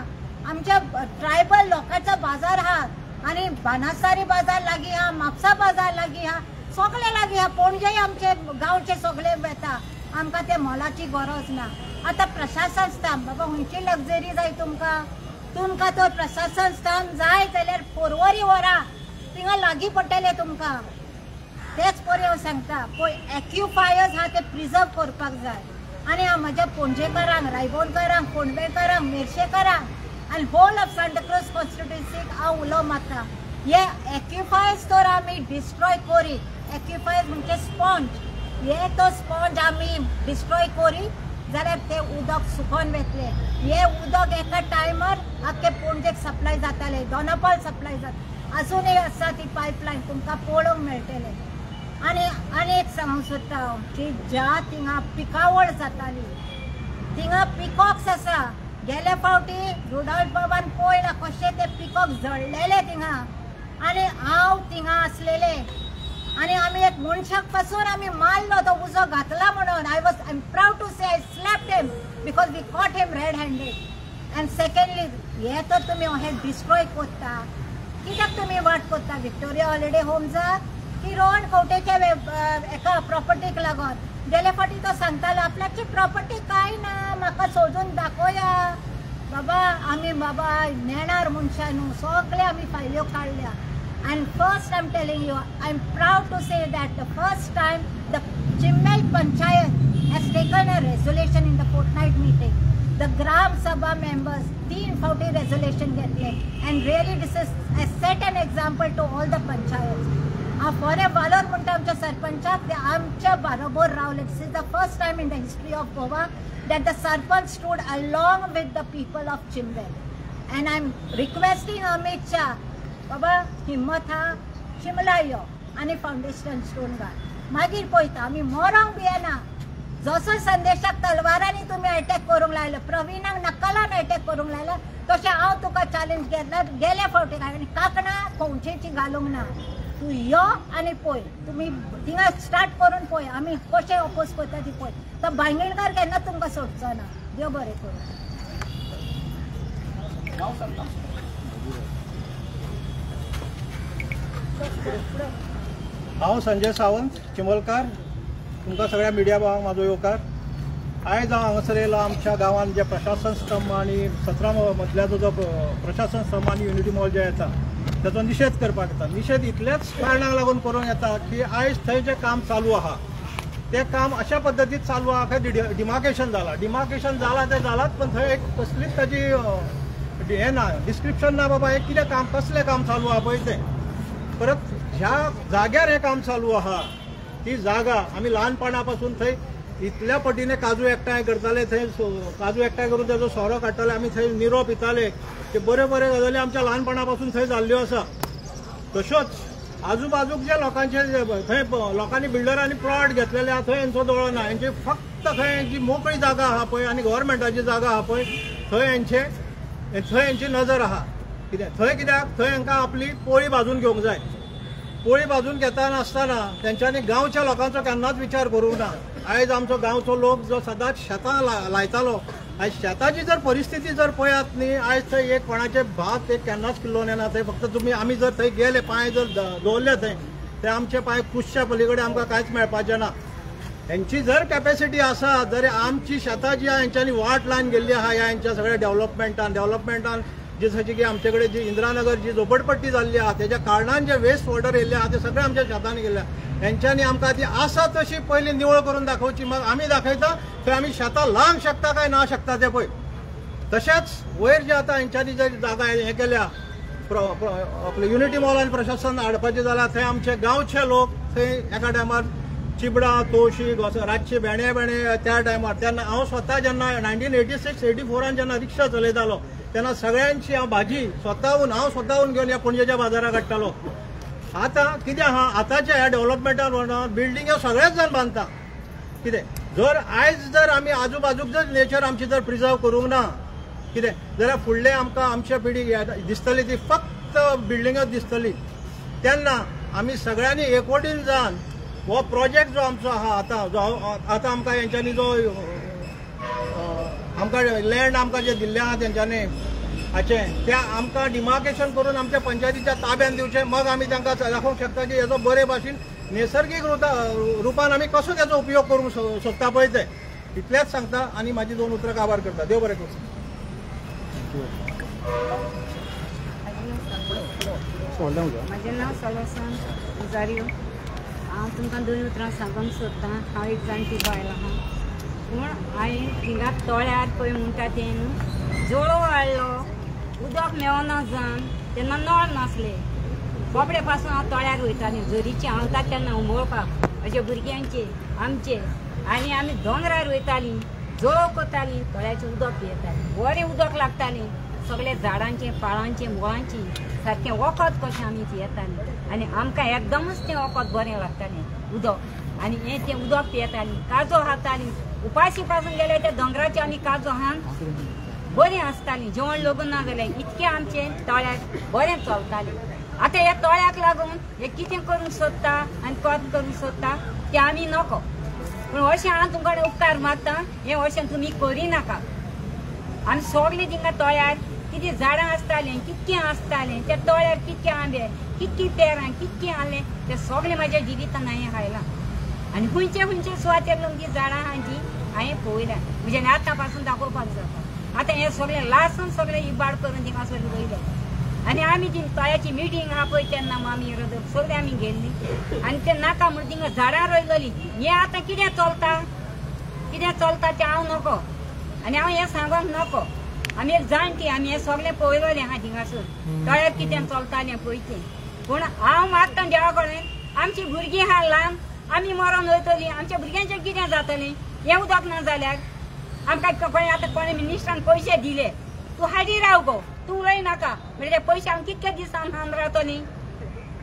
आमच्या ट्रायबल लोकांचो बाजार आहा, आनी बानासारी बाजार लागीं आहा, म्हापसा बाजार लागीं आहा, सगळे लागीं आहा. पणजे आमचे गांवचे सगळे येता, आमकां ते मॉलाची गरज ना. आतां प्रशासन स्थान बाबा, खंयची लग्जरी जाय तुमकां? तुमकां तो प्रशासन स्थान जाय जाल्यार पर्वरी व्हरा, थिंगा लागीं पडटले तुमकां. तेच परी हांव सांगता, पळय एक्युपायर्स आहा ते प्रिजर्व करपाक जाय. आनी हांव म्हज्या पणजेकारांक, रायबोणकारांक, फोंडवेकारांक, मेर्शेकारांक आनी होल ऑफ सांताक्रूज कॉन्स्टिट्युएन्सीक हांव उलो मारता, हे एक्युपायर्स तर आमी डिस्ट्रॉय करीत. एक्युपायर्स म्हणजे स्पॉन्ज, हे तो स्पॉन्ज आमी डिस्ट्रॉय करीत जाल्यार ते उदक सुकोन वेतले. हे उदक एका टायमार आख्खे पणजेक सप्लाय जाताले, दोनापावल सप्लाय जाता. अजूनय आसा ती पायपलायन, तुमकां पळोवंक मेळटले. आनी एक सांगूंक सोदता हांव की ज्या थिंगा पिकावळ जाताली, थिंगा पिकॉक्स आसा. गेल्या फावटी रुडॉल्फ बाबान पळयला कशे ते पिकॉक जळलेले थिंगा, आनी हांव थिंगा आसलेले, आनी आमी एक मनशाक पासून आमी मारलो, तो उजो घातला म्हणून. I am proud to say I slapped him because we caught him red handed. And secondly, हे तर तुमी हे डिस्ट्रॉय करता, कित्याक तुमी वाट करता? विक्टोरिया हॉलिडे होम्साक की रोहन कवटेच्या एका प्रॉपर्टीक लागून? गेल्या फावटी तो सांगतालो आपल्याची प्रॉपर्टी काय ना, म्हाका सोदून दाखोया. बाबा, आमी बाबा नेणार मनशां न्हू, सगळे आमी फायल्यो काडल्या. And first I'm telling you, I'm proud to say that the first time the Chimmel Panchayat has taken a resolution in the fortnight meeting. The Gram Sabha members 3 फावटी resolution घेतले, and really this has set an example to all the panchayats. फोरे वालोर म्हणटा आमच्या सरपंचाक ते आमच्या बरोबर रावले. This is the first time in the history of Goa that the sarpanch stood along with the people of Chimbel. And I'm requesting Amit Shah, बाबा हिम्मत हा, शिमला यो आनी फाउंडेशन स्टोन घाल. मागीर पळयता आमी मरोंक बी येना. जसो संदेशाक तलवारांनी तुमी अटॅक करूंक लायलो, प्रवीणाक नकलान अटॅक करूंक लायलो, तशें हांव तुका चॅलेंज घेतला गेल्या फावटी. आनी कांकणां खंयचीची घालूंक ना. तूं यो आनी पळय, तुमी थिंगा स्टार्ट करून पळय आमी कशें अपोज करता ती पळय. तो बांयगीणकार केन्ना तुमकां सोडचो ना. देव बरें करूं. हांव संजय सावंत चिमोलकार, तुमकां सगळ्या मिडिया भावांक म्हाजो येवकार. आयज हांव हांगासर येयलो आमच्या गांवांत जे प्रशासन स्तंभ आनी 17 मजल्याचो जो प्रशासन स्तंभ आनी युनिटी मॉल जे येता ताचो निशेध करपाक येता. निशेध इतलेच कारणाक लागून करूंक येता की आयज थंय जें काम चालू आहा तें काम अशा पद्दतीन चालू आहा की डिमार्केशन जालां तें जालांच, पण थंय एक कसलीच ताजी हें ना, डिस्क्रिप्शन ना बाबा हे कितें काम, कसलें काम चालू आहा पळय तें. परत ह्या जाग्यार हें काम चालू आहा ती जागा आमी ल्हानपणा पासून थंय इतल्या पटीने काजू एकठांय करताले, थंय काजू एकठांय करून ताजो सोरो काडटाले, आमी थंय निरो पिताले. ते बऱ्यो गजाली आमच्या ल्हानपणा पासून थंय जाल्ल्यो आसा. तश्योच आजूबाजूक जे लोकांचे थंय लोकांनी बिल्डरांनी प्लॉट घेतलेले आहा थंय हेंचो दोळो ना. हेंची फक्त थंय जी मोकळी जागा आहा पळय आनी गव्हर्मेंटाची जागा आहा पळय थंय हेंची नजर आहा. कित्याक थंय हांकां आपली पोळी भाजून घेवंक जाय. पोळी भाजून घेता नासतना तेंच्यांनी गांवच्या लोकांचो केन्नाच विचार करूंक ना. आयज आमचो गांवचो लोक जो सदांच शेतां लायतालो, आयज शेताची जर परिस्थिती जर पळयात न्ही, आयज थंय एक कोणाचे भात एक केन्नाच किल्लो येना. थंय फक्त तुमी आमी जर थंय गेले, पांय जर दवरले थंय ते आमचे पाय कुसच्या पलीकडे आमकां कांयच मेळपाचें ना. यांची जर कॅपॅसिटी आसा जर आमची शेतां जी आहा यांच्यानी वाट लावन गेल्ली आहा यांच्या सगळ्या डेव्हलपमेंटान जशें की आमचे कडेन जी इंदिरानगर जी झोपडपट्टी जाल्ली आहा तेज्या कारणान जे वेस्ट वॉटर येयल्ले आहा ते सगळे आमच्या शेतांनी गेल्या. यांच्यानी आमकां ती आसा तशी पयली निवळ करून दाखोवची. मग आमी दाखयता थंय आमी शेतां लावंक शकता काय ना शकता ते पळय. तशेंच वयर जे आतां हेंच्यांनी जे जागा हे केल्या आपले युनिटी मॉलान प्रशासन हाडपाचें जाल्यार थंय आमचे गांवचे लोक थंय एका टायमार चिबडा तोशी रातचे बेणे त्या टायमार तेन्ना हांव स्वता जेन्ना 1986-84 जेन्ना रिक्षा चलयतालो तेन्ना सगळ्यांची हांव भाजी हांव स्वताहून घेवन ह्या पणजेच्या बाजाराक हाडटालो. आतां कितें आहा आतांच्या ह्या डेव्हलपमेंटान बिल्डिंग्यो सगळेच जाण बांदता. कितें जर आयज जर आमी आजूबाजूक जर नेचर आमची जर प्रिजर्व करूंक ना कितें जाल्यार फुडले आमकां आमच्या पिढीक दिसतली ती फक्त बिल्डिंगच दिसतली. तेन्ना आमी सगळ्यांनी एकवटीन जावन हो प्रोजेक्ट जो आमचो आहा आतां आमकां हेंच्यांनी जो आमकां लँड आमकां जे दिल्लें आहा तेंच्यांनी हाचें तें आमकां डिमार्केशन करून आमच्या पंचायतीच्या ताब्यान दिवचें. मग आमी तांकां दाखोवंक शकता की हेजो बरे भाशेन नैसर्गीक रुपान आमी कसो तेजो उपयोग करूंक सोदता पळय ते. इतलेंच सांगता आनी म्हाजी 2 उतरां काबार करता. देव बरें करूं. म्हजें नांव सलोसान उजारियो. हांव तुमकां 2 उतरां सांगूंक सोदतां. हांव एक जाणटी बायल आहा पूण हांवें थिंगा तळ्यार पळय म्हणटा तें न्हू जोळो हाडलो उदक मेळना जावन तेन्ना नळ नासले. बाबडे पासून हांव तळ्यार वयतालें झरीचें हांवता तेन्ना उमळपाक अशे भुरग्यांचे आमचे आनी आमी दोंगरार वयतालीं जोळो करतालीं तळ्याचें उदक पियेतालीं. बरें उदक लागतालें सगळे झाडांचें पाळांचें मुळांचें सारकें वखद कशें आमी पियेतालीं आनी आमकां एकदमच तें वखद बरें लागतालें उदक. आनी हें तें उदक पियेतालीं काजो खातालीं. उपाशी पासून गेले ते दोंगराचे आमी काजो खावन बरीं आसतालीं. जेवण लागून ना जालें इतकें आमचें तळ्याक बरें चलतालें. आतां हे तळ्याक लागून हे कितें करूंक सोदता आनी कत करूंक सोदता तें आमी नको. पूण अशें हांव तुमकां उपकार मागता हें अशें तुमी करिनाका. आनी सगळीं थिंगा तळ्यार कितें झाडां आसतालीं कितकें आसतालें त्या तळ्यार कितके आंबे कितकीं पेरां कितकें आहलें तें सगळें म्हाज्या जिवितान हांवें हायलां. आनी खंयचे सुवातेर लोक जीं झाडां आहा जीं हांवें पळयल्यां म्हणजे आतां पासून दाखोवपाक जाता. आतां हें सगळें लासून सगळें इबाड करून थिंगा सगळें रोयलें. आनी आमी जी तळ्याची मिटींग आहा पळय तेन्ना आमी सगळीं आमी गेल्लीं आनी तें नाका म्हण थिंगा झाडां रोयलेलीं. हें आतां कितें चलता तें हांव नको आनी हांव हें सांगोंक नको. आमी एक जाणटी आमी हें सगळें पळयलेलें आहा थिंगासून तळ्यार कितें चलतालें पळयतें. पूण हांव मागतां देवा कडेन आमचीं भुरगीं आहा ल्हान आमी मरोन वयतलीं आमच्या भुरग्यांचें कितें जातलें. हें उदक ना जाल्यार आमकां कोणें आतां कोणें मिनिस्टरान पयशे दिले तूं हाडी राव गो तूं उलय नाका म्हणजे ते पयशे हांव कितके दिसान हांव रावतलीं.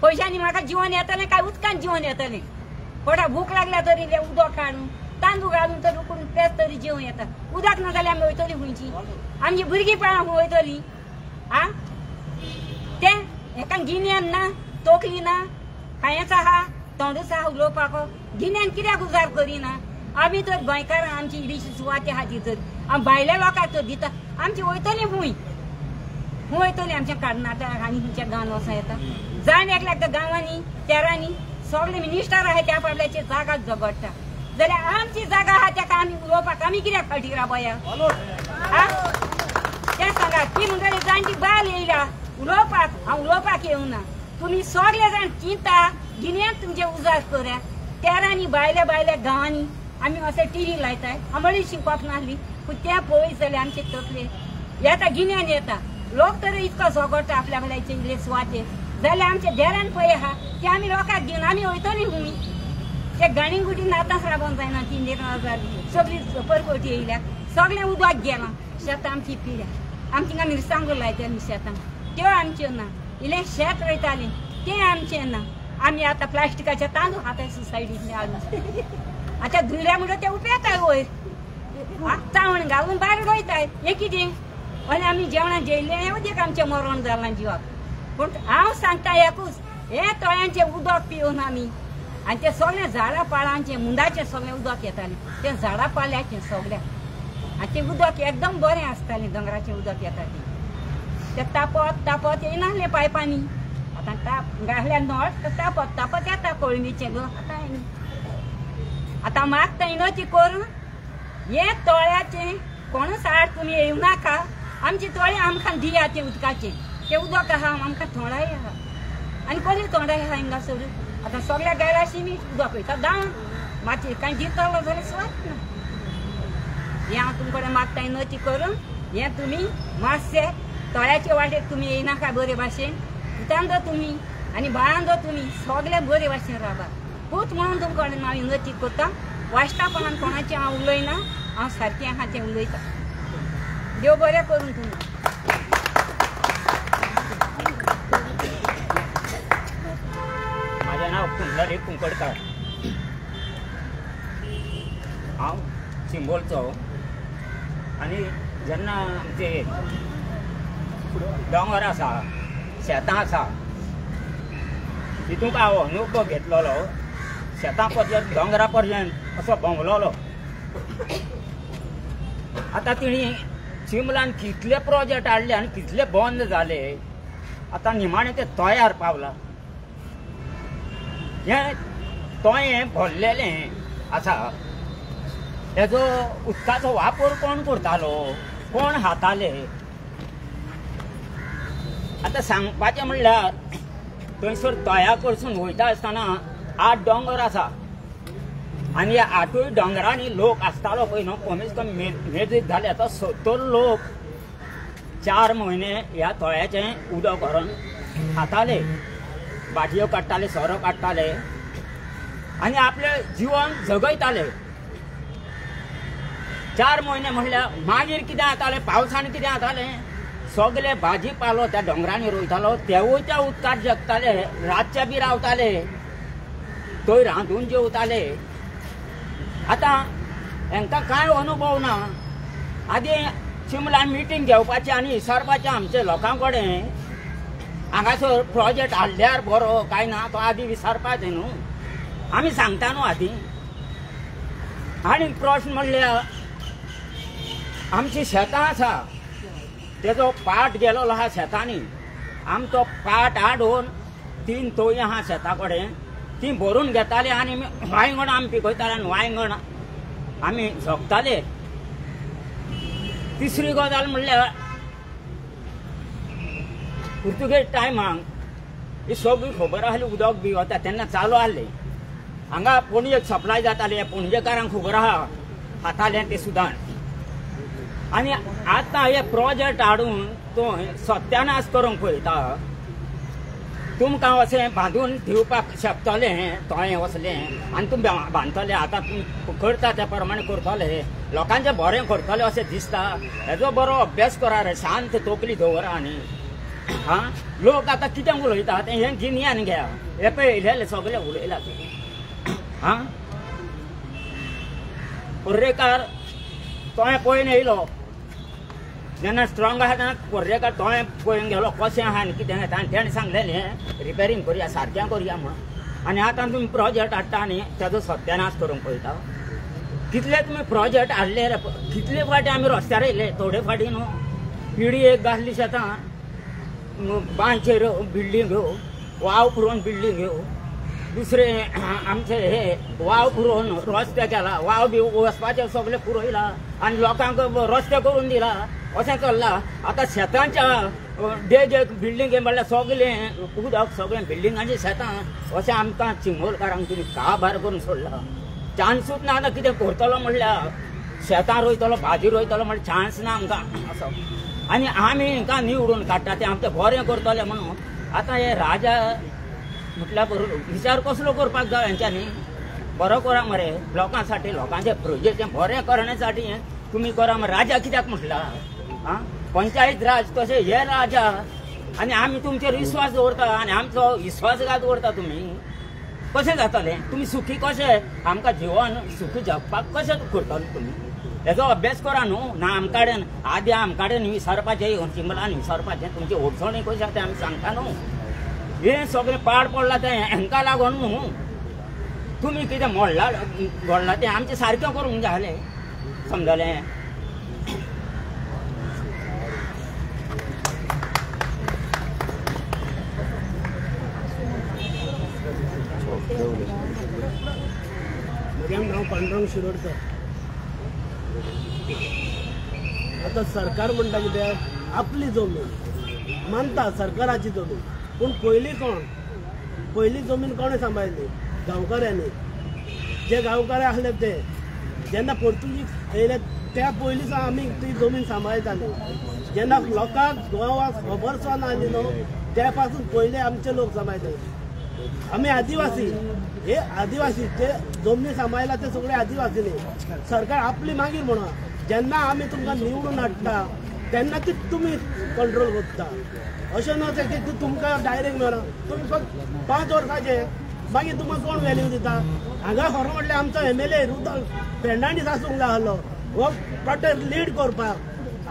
पयशांनी म्हाका जिवन येतलें काय उदकान जिवन येतलें. कोणा भूक लागल्या तरी ते उदक काडून तांदूळ घालून तरी उकडून पेज तरी जेवण येता. उदक ना जाल्यार आमी वयतलीं खंयची आमची भुरगीं पळोवंक वयतलीं. आं तें हेका गिन्यान ना तोकली ना कांयच आहा तोंडूच आहा उलोवपाक. गिन्यान कित्याक उजार करिना. आमी तर गोंयकार आमची इल्लीशी सुवाती आहा ती तर आमी भायल्या लोकांक तर दिता. आमची वयतलीं खूंय वयतलीं आमच्या कर्नाटक आनी खंयच्या गांवांत वचूं येता. जाण एकल्याक त्या गांवांनी तेरांनी सगळे मिनिस्टर आहा त्या फाटल्याचे जागा झगडटा जाल्यार आमची जागा आहा ताका आमी उलोवपाक आमी कित्याक फाटीं रावया. तें सांगात ती म्हणटली जाणटी बायल येयल्या उलोवपाक हांव उलोवपाक येवंक ना. तुमी सगळे जाण चिंता गिन्यान तुमचे उजार करात. तेरांनी भायल्या गांवांनी आमी अशें टीव्ही लायताय आमळी शिकप नासली पूण तें पळयत जाल्यार आमचे तकले येता गिन्यान येता. लोक तर इतको झगडटा आपल्या कडल्याचे इल्ले सुवातेर जाल्यार आमचे देरान पळय आहा ते आमी लोकांक दिवन आमी वयतलीं हुमी. ते गाणी गुडीन आतांच राबोवंक जायना 3,000 सगळी परकोटी येयल्या सगळें उदक गेलां. शेतां आमची पिल्या आमी थिंगा मिरसांगो लायतालीं शेतां त्यो आमच्यो ना. इल्लें शेत रोयतालीं तें आमचें ना. आमी आतां प्लास्टिकाचे तांदूळ खाताय सोसायटींतले हाडून आतां धुयल्या म्हणून ते उपेताय वयर चावण घालून भायर रोयताय. हें कितें आनी आमी जेवणां जेयल्लें हें उदक आमचें मरण जालां जिवाक. पूण हांव सांगता एकूच हें तळ्यांचें उदक पिवन आमी आनी ते सगळें झाडां पाळांचें मुंडाचें सगळें उदक येतालें तें झाडां पाल्याचें सगळ्याक आनी तें उदक एकदम बरें आसतालें. दोंगराचें उदक येता तें तापत येयनासलें पायपांनी आतां टाप घातल्या नळ तर तापत येता कोळमीचे गो आतां मागता इनोची करून हे तळ्याचे कोण साड तुमी येवं नाका आमची तळी आमकां दिया ते उदकाचे ते उदक आहा आमकां थोडाय आहा आनी कोणी थोडाय आहा हिंगासर आतां सगळ्या गेल्याशी मी उदक वयता दाण माती कांय दितलो जाल्यार स्वात ना हें हांव तुमचे कडेन मागता इनोची करून हें तुमी मातशें तळ्याचे वाटेक तुमी येयनाका बरे भाशेन उतान दो तुमी आनी बाळान दो तुमी सगळे बरे भाशेन राबा पूत म्हणून तुमचे कडेन हांव विनंती करता वाश्टापणान कोणाचें हांव उलयना हांव सारकें आहा तें उलयता देव बरें करून तुमी माझें नांव कुंडली कुंकडकार हांव चिंबोलचो आनी जेन्ना आमचे दोंगर आसा शेतां आसा तितूंक हांव अनुभव घेतलोलो शेतां पर्यंत दोंगरा पर्यंत असो भोंवलोलो आतां तिणी चिंबलान कितले प्रोजेक्ट हाडले आनी कितले बंद जाले आतां निमाणें तें तयार पावलां हें तोयें भरलेलें आसा हेजो उदकाचो वापर कोण करतालो कोण हाताले आतां सांगपाचें म्हणल्यार थंयसर तळ्या कडसून वयता आसतना 8 दोंगर आसा आनी ह्या 8 दोंगरांनी लोक आसतालो पळय न्हू कमीत कमी मेजीत जाले आतां 70 लोक 4 म्हयने ह्या तळ्याचें उदक व्हरून खाताले भाटयो काडटाले सोरो काडटाले आनी आपलें जिवन जगयताले 4 म्हयने म्हणल्यार मागीर कितें जातालें पावसान कितें जातालें सगळे भाजी पालो त्या दोंगरांनी रोयतालो तेवूय त्या उदकांत जगताले रातचे बी रावताले थंय रांदून जेवताले आतां हांकां कांय अनुभव ना आदी चिंबलान मिटींग घेवपाची आनी विचारपाचें आमचे लोकां कडेन हांगासर प्रोजेक्ट हाडल्यार बरो काय ना तो आदी विचारपाचें न्हू आमी सांगता न्हू आदी आनी प्रश्न म्हणल्यार आमची शेतां आसा तेजो पाट गेलोलो आहा शेतांनी आमचो पाट हाडून 3 तोय आहा शेता कडेन ती भरून घेताले आनी वांयगण आमी पिकयताले आनी वांयगण आमी झोगताले तिसरी गजाल म्हणल्यार पुर्तुगेज टायमाक ही सगळी खबर आसली उदक बी वता तेन्ना चालू आसलें हांगा पणजेक सप्लाय जाताले पणजेकारांक खबर आहा हातालें ते सुद्दां आनी आतां हे प्रोजेक्ट हाडून तो सत्यानाश करूंक पळयता तुमकां अशें बांदून दिवपाक शकतले तोय वचलें आनी तुमी बांदतले आतां तुमी करता त्या प्रमाणे करतले लोकांचें बरें करतले अशें दिसता हेजो बरो अभ्यास करा रे शांत तोकली दवरा आनी हां लोक आतां कितें उलयता तें हें गिन्यान घ्या हे पळयलेले सगळे उलयला हां पर्रेकार तोय पळोवन येयलो जेन्ना स्ट्रॉंग आहा तेन्ना पर्रेकार तोय पळोवन गेलो कशें आहा आनी कितें आहा आनी तेणें सांगलेलें रिपेरींग करया सारकें करया म्हणून आनी आतां तुमी प्रोजेक्ट हाडटा आनी तेजो सत्यानाश करूंक पळयता कितले तुमी प्रोजेक्ट हाडले रे कितले फाटी आमी रस्त्यार येयले थोडे फाटी न्हू पिडी एक घातली शेतां बांयचेर बिल्डींग वाव पुरोवन बिल्डींग दुसरे आमचे हे वाव पुरोवन रस्ते केला वाव बी वचपाचें सगळें पुरयला आनी लोकांक रस्ते करून दिला अशें चल्लां आतां शेतांच्या डेग बिल्डींगे म्हणल्यार सगळें उदक सगळें बिल्डिंगांची शेतां अशें आमकां चिंबोलकारांक तुमी काबार करून सोडला चान्सूच ना आतां कितें करतलो म्हणल्यार शेतां रोयतलो भाजी रोयतलो म्हणल्यार चान्स ना आमकां असो आनी आमी हांकां निवडून काडटा तें आमचें बरें करतलें म्हणून आतां हे राजा म्हटल्यार विचार कसलो करपाक जाय हेंच्यांनी बरो करा मरे लोकां साठी लोकांचे प्रोजेक्ट बरें करण्यासाठी तुमी करा मरे राजा कित्याक म्हटला आं पंचायत राज कशें हे राजा आनी आमी तुमचेर विश्वास दवरता आनी आमचो विश्वासघात दवरता तुमी कशें जातलें तुमी सुखी कशें आमकां जिवन सुखी जगपाक कशें करतले तुमी हेजो अभ्यास करा न्हू ना आमचे कडेन आदी आमचे कडेन विचारपाचें चिंबलान विचारपाचें तुमची अडचणी कशी आसा तें आमी सांगता न्हू हे सगळें पाड पडलां तें हांकां लागून न्हू तुमी कितें मोडला घडलां तें आमचें सारकें करूंक जाय जालें समजलें म्हजें नांव पांडुरंग शिरोडकर. आतां सरकार म्हणटा कितें आपली जमीन मानता सरकाराची जमीन, पूण पयली जमीन कोणें सांबाळली? गांवकाऱ्यांनी. जे गांवकार आसले ते जेन्ना पोर्तुगीज येयले त्या पयलीं सावन आमी ती जमीन सांबाळटाली. जेन्ना लोकांक गोवाक खबर सुद्दां नासली न्हू त्या पासून पयले आमचे लोक सांबाळटाले. आमी आदिवासी, हे आदिवासी जे जमनी सांबाळला ते सगळे आदिवासी न्ही. सरकार आपली मागीर म्हणा जेन्ना आमी तुमकां निवडून हाडटा तेन्ना ती तुमी कंट्रोल करता. अशें न्हू की तुमकां डायरेक्ट मेळना. तुमी फक्त 5 वर्सांचे मागीर तुमकां कोण व्हॅल्यू दिता? हांगा खरो म्हटल्यार आमचो MLA रुदल फेर्नांडीस आसूंक जाय आसलो हो प्रोटेस्ट लीड करपाक.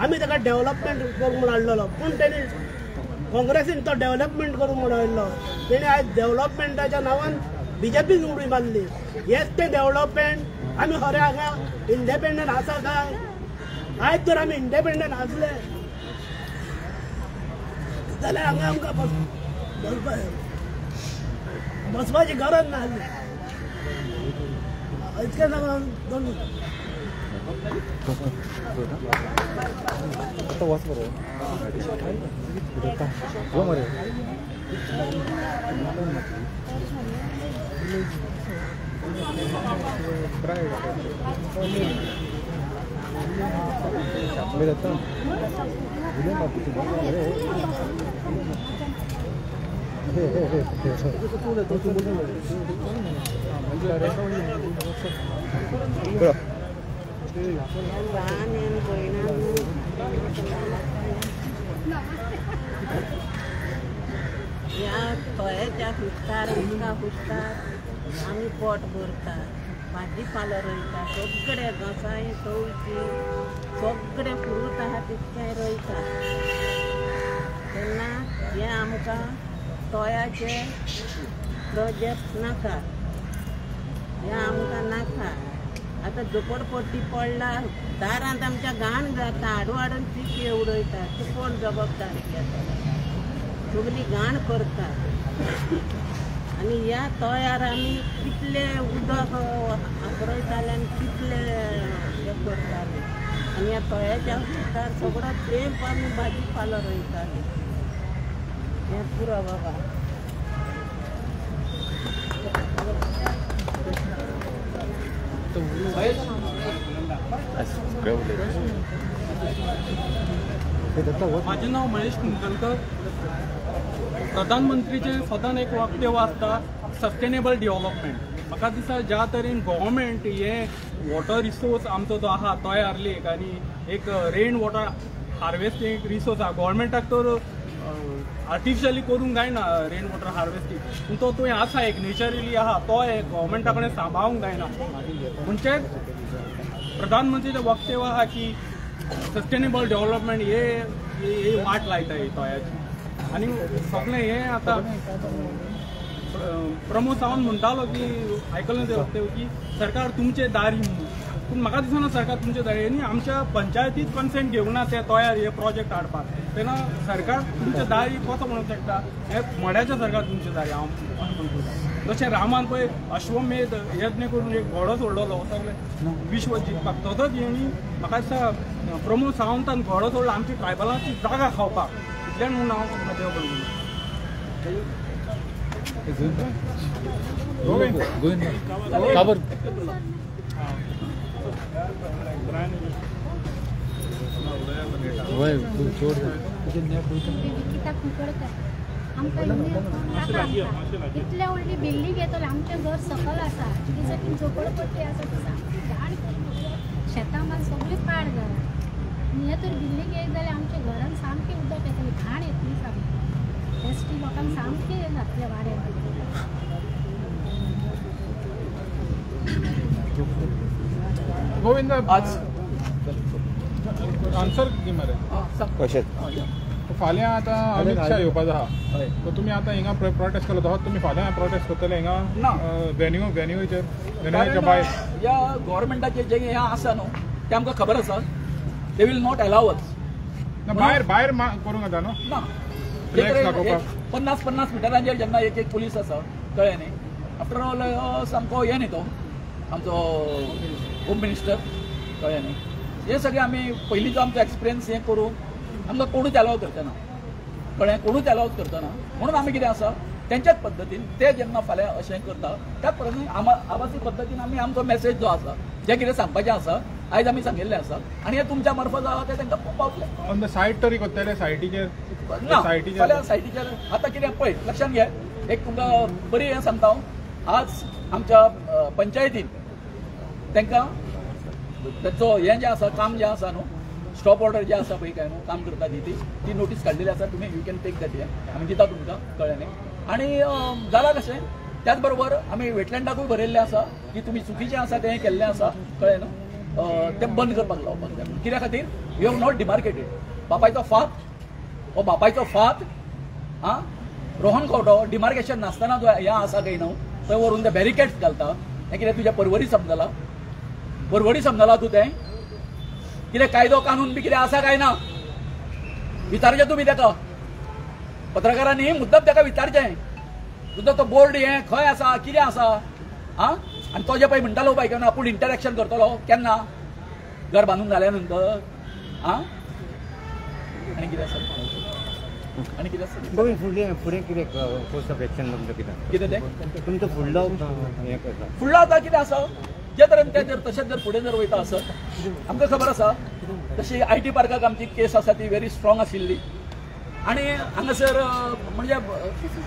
आमी ताका डेव्हलपमेंट करूंक म्हूण हाडलेलो, पूण तेणी काँग्रेसीन तो डेव्हलपमेंट करूंक म्हूण हाडलो. तेणी आयज डेव्हलपमेंटाच्या नांवान BJPक उडी मारली. हेच ते डेव्हलपमेंट? आमी खरे हांगा इंडिपेंडंट आसा काय? आयज जर आमी इंडिपेंडंट आसले जाल्यार हांगा आमकां बसपाची गरज नासली. इतकें सांगून दोन ह्या तोयाच्या हुसकार उदका हुसकार आमी पोट भरतात, भाजी पालो रोयता, सगळे घोसाळीं तवशीं सगळे फ्रूट आहा तितकें रोयता. तेन्ना हें आमकां तोयाचे प्रोजेक्ट नाका, हें आमकां नाका. आतां झोपडपट्टी पडला, दारांत आमच्या घाण जाता, हाडून पिके उडयता, ती कोण जबाबदारी घेता? सगळी घाण करता. आनी ह्या तोयार आमी कितले उदक वापरयताले आनी कितले हें करताले. आनी ह्या तोयाच्या उदकार सगळो तेंप आमी भाजी पालो रोयताले. हें पुरो बाबा. माझे नाव महेश कुंकलकर. प्रधानमंत्रीचे सदांच एक वक्तव्य आसता सस्टेनेबल डेव्हलपमेंट. म्हाका दिसता ज्या तरेन गव्हर्मेंट हे वॉटर रिसोर्स आमचो जो आहा तोयार लेक आनी एक रेन वॉटर हार्वेस्टिंग रिसोर्स आहा, गव्हर्मेंटाक तर आर्टिफिशली करूंक जायना रेन वॉटर हार्वेस्टिंग, पूण तो थंय आसा एक नेचरली आहा, तो एक गव्हर्मेंटा कडेन सांबाळूंक जायना. म्हणजे प्रधानमंत्रीचे वक्तव्य आहा की सस्टेनेबल डेव्हलपमेंट हे वाट लायता ही तोयाची. आनी सगळें हें आतां प्रमोद सावंत म्हणटालो की आयकलें तें वक्तव्य की सरकार तुमचे दारी म्हणून, पूण म्हाका दिसना सरकार तुमचे दारी न्ही. आमच्या पंचायतीत कन्सेंट घेवंक ना ते तोयार हे प्रोजेक्ट हाडपाक. तेन्ना सरकार तुमचे दारी कसो म्हणूंक शकता? हे मड्याचें सरकार तुमचे दारी हांव अशें म्हणटा. जशें रामान पळय अश्वमेध यत्न करून एक घोडो सोडलो सगळें विश्व जिखपाक, तसोच हेणी म्हाका दिसता प्रमोद सावंतान घोडो सोडलो आमची ट्रायबलांची जागा खावपाक. इतल्यान म्हणून हांव देव बरोबर. इतले व्हडली बिल्डींग येतले, आमचें घर सकल आसा, ती झोपडपट्टी आसा, शेतां मात सगळीं पाड जाला. हे तर बिल्डींग एक जाल्यार आमच्या घरान सामकें उदक येतलें, घाण येतली सामकी. एसटी लोकांक सामकें जातलें वारें. गोविंद आज आन्सर दी मरे कशें फाल्यां आतां अमित शाह येवपाचो आहा, सो तुमी आतां हिंगा प्रोटेस्ट केलो तसोच तुमी फाल्यां प्रोटेस्ट करतले हिंगा वेन्यूच्या भायर? ह्या गव्हर्मेंटाचे जे हें आसा न्हू तें आमकां खबर आसा. दे वील नॉट अलाव अस. भायर करूंक येता न्हू? 50-50 मिटरांचेर जेन्ना एक पुलीस आसा कळ्ळें न्ही, आफ्टर ऑल सामको हे न्ही तो आमचो होम मिनिस्टर कळ्ळें न्ही. हे सगळे आमी पयलींचो आमचो एक्सपिरियन्स हे करून आमकां कोणूच अलाव करतना कळ्ळें, कोणूच अलाव करतना म्हणून आमी कितें आसा तेंच्याच पद्दतीन ते जेन्ना फाल्यां अशें करता त्याच पद्दतीन आभासी पद्दतीन आमी आमचो मेसेज जो आसा जे कितें सांगपाचें आसा आयज आमी सांगिल्लें आसा आनी हें तुमच्या मार्फत आहा तें तांकां पावतलें. ऑन द सायट तरी कोत्तले सायटीचेर ना फाल्यां सायटीचेर आतां कितें पळय लक्षांत घे, एक तुमकां बरी हें सांगता हांव. आज आमच्या पंचायतीन तांकां तांचो हें जें आसा काम जें आसा न्हू स्टॉप ऑर्डर जे आसा पळय काय न्हू काम करता ती नोटीस काडलेली आसा. तुमी यू कॅन टेक दॅट हें आमी दिता तुमकां कळ्ळें न्ही. आनी जालां कशें त्याच बरोबर आमी वेटलँडाकूय बरयल्लें आसा की तुमी चुकीचें आसा तें केल्लें आसा कळ्ळें न्हू, तें बंद करपाक लावपाक जाय. कित्या खातीर यू हॅव नॉट डिमार्केटेड बापायचो फात हो बापायचो फात आं रोहन खंवटो डिमार्केशन नासतना जो हें आसा काय न्हू थंय व्हरून ते बॅरिकेड्स घालता. हें कितें तुज्या परवरी समजला तूं तें कितें कायदो कानून बी कितें आसा काय ना विचारचें तुमी ताका. पत्रकारांनी मुद्दम ताका विचारचें तुजो तो बोर्ड हें खंय आसा कितें आसा आं. आनी तो जे पळय म्हणटालो पळय केन्ना आपूण इंटरॅक्शन करतलो केन्ना घर बांदून जाल्या नंतर आं. आनी कितें आसा आनी कितें आसा फुडें कितें कोर्स ऑफ एक्शन कितें तें तुमचो फुडलो आतां कितें आसा जे तरेन ते जर तशेंच जर फुडें जर वयता आसत आमकां खबर आसा तशी IT पार्काक आमची केस आसा ती व्हेरी स्ट्रॉंग आशिल्ली. आनी हांगासर म्हणजे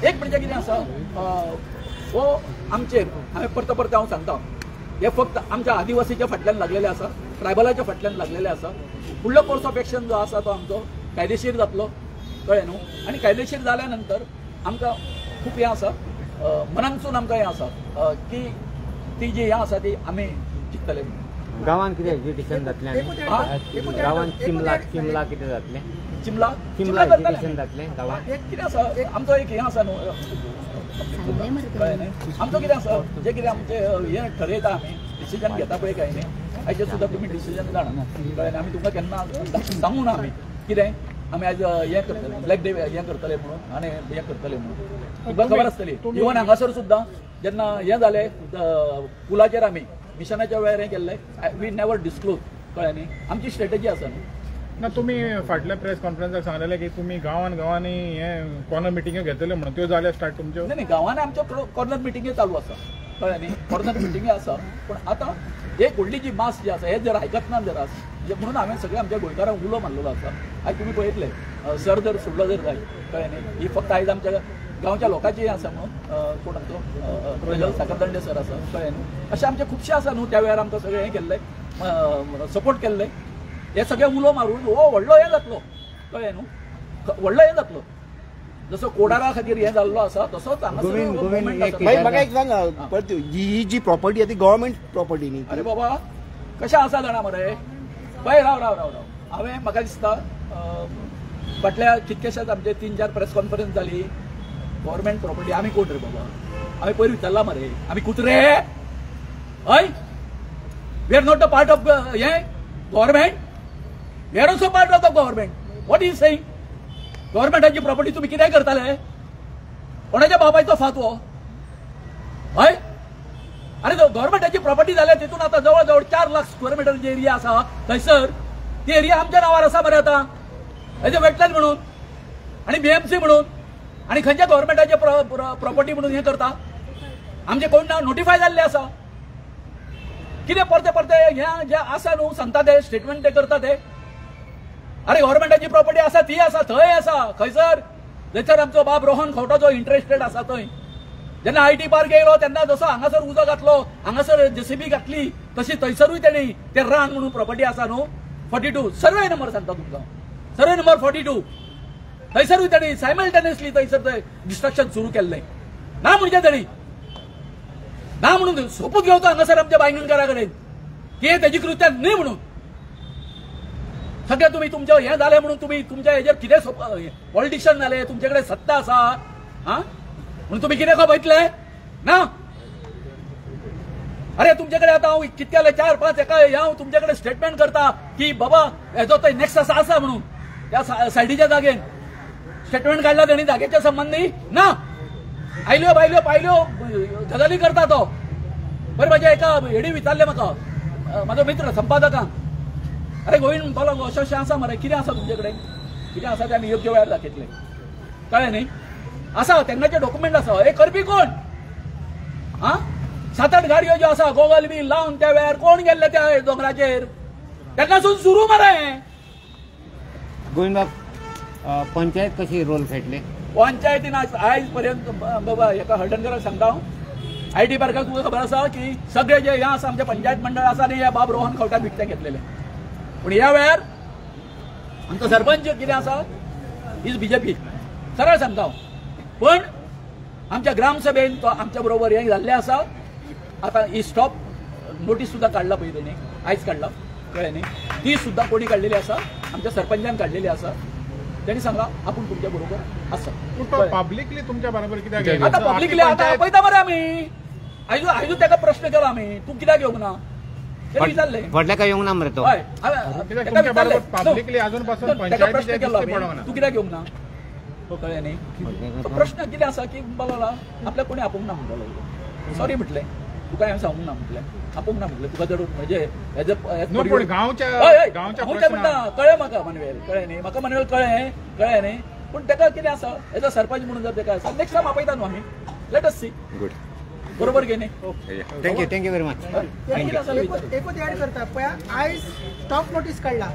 एक म्हणजे कितें आसा हो आमचेर हांवें परत परत हांव सांगता हे फक्त आमच्या आदिवासीच्या फाटल्यान लागलेले आसा, ट्रायबलाच्या फाटल्यान लागलेले आसा. फुडलो कोर्स ऑफ एक्शन जो आसा तो आमचो कायदेशीर जातलो कळ्ळें न्हू. आनी कायदेशीर जाल्या नंतर आमकां खूब हें आसा मनानसून आमकां हें आसा की ती जी हें आसा ती आमी चिंततले. गांवांत कितें एज्युकेशन जातलें गांवांत चिमला कितें जातलें चिमला एज्युकेशन जातलें गांवांत कितें आसा आमचो एक हें आसा न्हू आमचो कितें आसा जें कितें आमचें हें ठरयता आमी डिसिजन घेता पळय काय न्ही आयज सुद्दां तुमी डिसिजन जाणा कळ्ळें. आमी तुमकां केन्ना सांगू ना आमी कितें आमी आयज हें करतले ब्लॅक डे हें करतले म्हणून आनी हें करतले म्हणून तुमकां खबर आसतली. इवन हांगासर सुद्दां जेन्ना हें जालें पुलाचेर आमी मिशनाच्या वेळार हें केल्लें वी नेवर डिस्क्लोज कळ्ळें न्ही. आमची स्ट्रॅटेजी आसा न्ही. ना तुमी फाटल्या प्रेस कॉन्फरन्साक सांगलेलें की तुमी गांवांनी हें कॉर्नर मिटिंग्यो घेतले म्हणून त्यो जाल्या स्टार्ट तुमच्यो. नाही गांवांनी आमच्यो कॉर्नर मिटिंग्यो चालू आसा कळ्ळें न्ही. कॉर्नर मिटिंग्यो आसा पूण आतां एक व्हडली जी मास जी आसा हे जर आयकतना जर आसा म्हणून हांवें सगळ्या आमच्या गोंयकारांक उलो मारलेलो आसा. आयज तुमी पळयतले सर जर सुटलो जर जाय कळ्ळें न्ही. ही फक्त आयज आमच्या गांवच्या लोकांची हें आसा म्हणून कोण आमचो साकरदंडे सर आसा कळ्ळें न्ही. अशें आमचे खुबशे आसा न्हू त्या वेळार आमकां सगळें हें केल्लें सपोर्ट केल्लें. हे सगळें उलो मारून हो व्हडलो हें जातलो कळ्ळें न्हू. व्हडलो हें जातलो जसो कोडारा खातीर हें जाल्लो आसा तसोच म्हाका एक सांग ही जी प्रॉपर्टी आसा ती गव्हर्मेंट प्रॉपर्टी न्ही. अरे बाबा कशें आसा जाणा मरे पळय राव हांवें म्हाका दिसता फाटल्या कितकेशेच आमचे 3-4 प्रेस कॉन्फरन्स जाली गव्हर्मेंट प्रॉपर्टी आमी कोण रे बाबा. हांवें पयर विचारला मरे आमी कुत्रे हय we are not a part of हें government we are also part of the government. What is saying गव्हर्मेंटाची प्रॉपर्टी तुम्ही कितें करताले कोणाच्या बाबायचो फातवो हय. अरे गव्हर्मेंटाची प्रॉपर्टी जाल्या तितून आता जवळ जवळ 4 लाख स्क्वेअर मीटर जी एरिया आसा थंयसर ती एरिया आमच्या नावार आसा मरे आता हेजे वेटलँड म्हणून आणि BMC म्हणून आणि खंयच्या गव्हर्मेंटाचे प्रॉपर्टी म्हणून हे करता आमचे कोण ना नोटिफाय जाल्ले आसा. कितें परते परते हे जे आसा न्हू सांगता ते स्टेटमेंट ते करता ते. अरे गव्हर्मेंटाची प्रॉपर्टी आसा ती आसा थंय आसा खंयसर जंयसर आमचो बाब रोहन खंवटो जो इंटरेस्टेड आसा थंय. जेन्ना IT पार्क येयलो तेन्ना जसो हांगासर उजो घातलो हांगासर JCB घातली तशी थंयसरूय तेणी ते रान म्हणून प्रॉपर्टी आसा न्हू 42 सर्वे नंबर सांगता तुमकां सर्वे नंबर 42 थंयसरूय तेणी सायमल्टेनियसली थंयसर ते डिस्ट्रक्शन सुरू केल्लें ना म्हणजे तेणी ना म्हणून सोपूत घेवचो हांगासर आमच्या बायंगणकारा कडेन की हे तेजी कृत्य न्ही म्हणून. सगळे तुम्ही तुमचे हे झाले म्हणून तुम्ही तुमच्या हेजेर कितें पॉलिटिशियन जाले तुमचे कडेन सत्ता आसा हा म्हणून तुम्ही कितें खबयतले ना. अरे तुमचे कडेन आतां हांव कितके 4-5 एका हांव तुमचे कडेन स्टेटमेंट करता की बाबा हेजो थंय नेक्सस आसा म्हणून त्या सायडीच्या जागेन स्टेटमेंट काडला तेणी जागेच्या संबंधी ना आयल्यो बायल्यो पायल्यो गजाली करता तो. बरें म्हाज्या एका हेडी विचारले म्हाका म्हाजो मित्र संपादकांक, अरे गोविंद बोलो अशें अशें आसा मरे, कितें आसा तुमचे कडेन, कितें आसा तें आमी योग्य वेळार दाखयतले. कळ्ळें न्ही. आसा तेन्नाचे डॉक्युमेंट आसा. हे करपी कोण? 7-8 गाडयो ज्यो आसा गोगल बी लावन त्या वेळार कोण गेल्ले त्या दोंगराचेर, तेन्नासून सुरू मरे. गोविंद पंचायत कशी रोल खेळटली? पंचायतीन आयज पर्यंत बाबा एका हळदणकराक सांगता हांव, IT पार्काक तुका खबर आसा की सगळे जे हें आसा आमचे पंचायत मंडळ आसा न्ही हे बाब रोहन खंवटान विकते घेतलेले. पूण ह्या वेळार आमचो सरपंच कितें आसा इज BJP, सरळ सांगता हांव. पण आमच्या ग्रामसभेन तो आमच्या बरोबर हें जाल्लें आसा. आतां ही स्टॉप नोटीस सुद्दां काडला पळय तेणी, आयज काडला, कळ्ळें न्ही. ती सुद्दां कोणी काडलेली आसा, आमच्या सरपंचान काडलेली आसा. तेणी सांगला आपूण तुमच्या बरोबर आसा. पब्लिकली तुमच्या बरोबर कित्याक? आतां पब्लिकली आतां पळयता मरे आमी. आयजू ताका प्रश्न केलो आमी, तूं कित्याक येवंक ना तें विचारलें. फाटल्या काय येवंक ना मरे तो? हय पब्लिकली अजून पासून ताका प्रश्न केलो आमी, तू कित्याक येवंक ना. तो कळ्ळें न्ही. प्रश्न कितें आसा की बाबा आपल्याक कोणी आपोवंक ना म्हणटालो. सॉरी म्हटलें, तुका हांवें सांगूंक ना म्हटलें, आपोवंक ना म्हटलें. तुका जर म्हणजे म्हणटा कळ्ळें म्हाका मनवेल, कळ्ळें न्ही. म्हाका मनवेल कळ्ळें न्ही. पूण ताका कितें आसा एज अ सरपंच म्हणून जर ताका आसा नेक्स्ट टायम आपयता न्हू आमी. Let us see. गुड. बरोबर गे न्ही. Thank you very much. एकूच ऍड करता पळया, आयज स्टॉप नोटीस काडला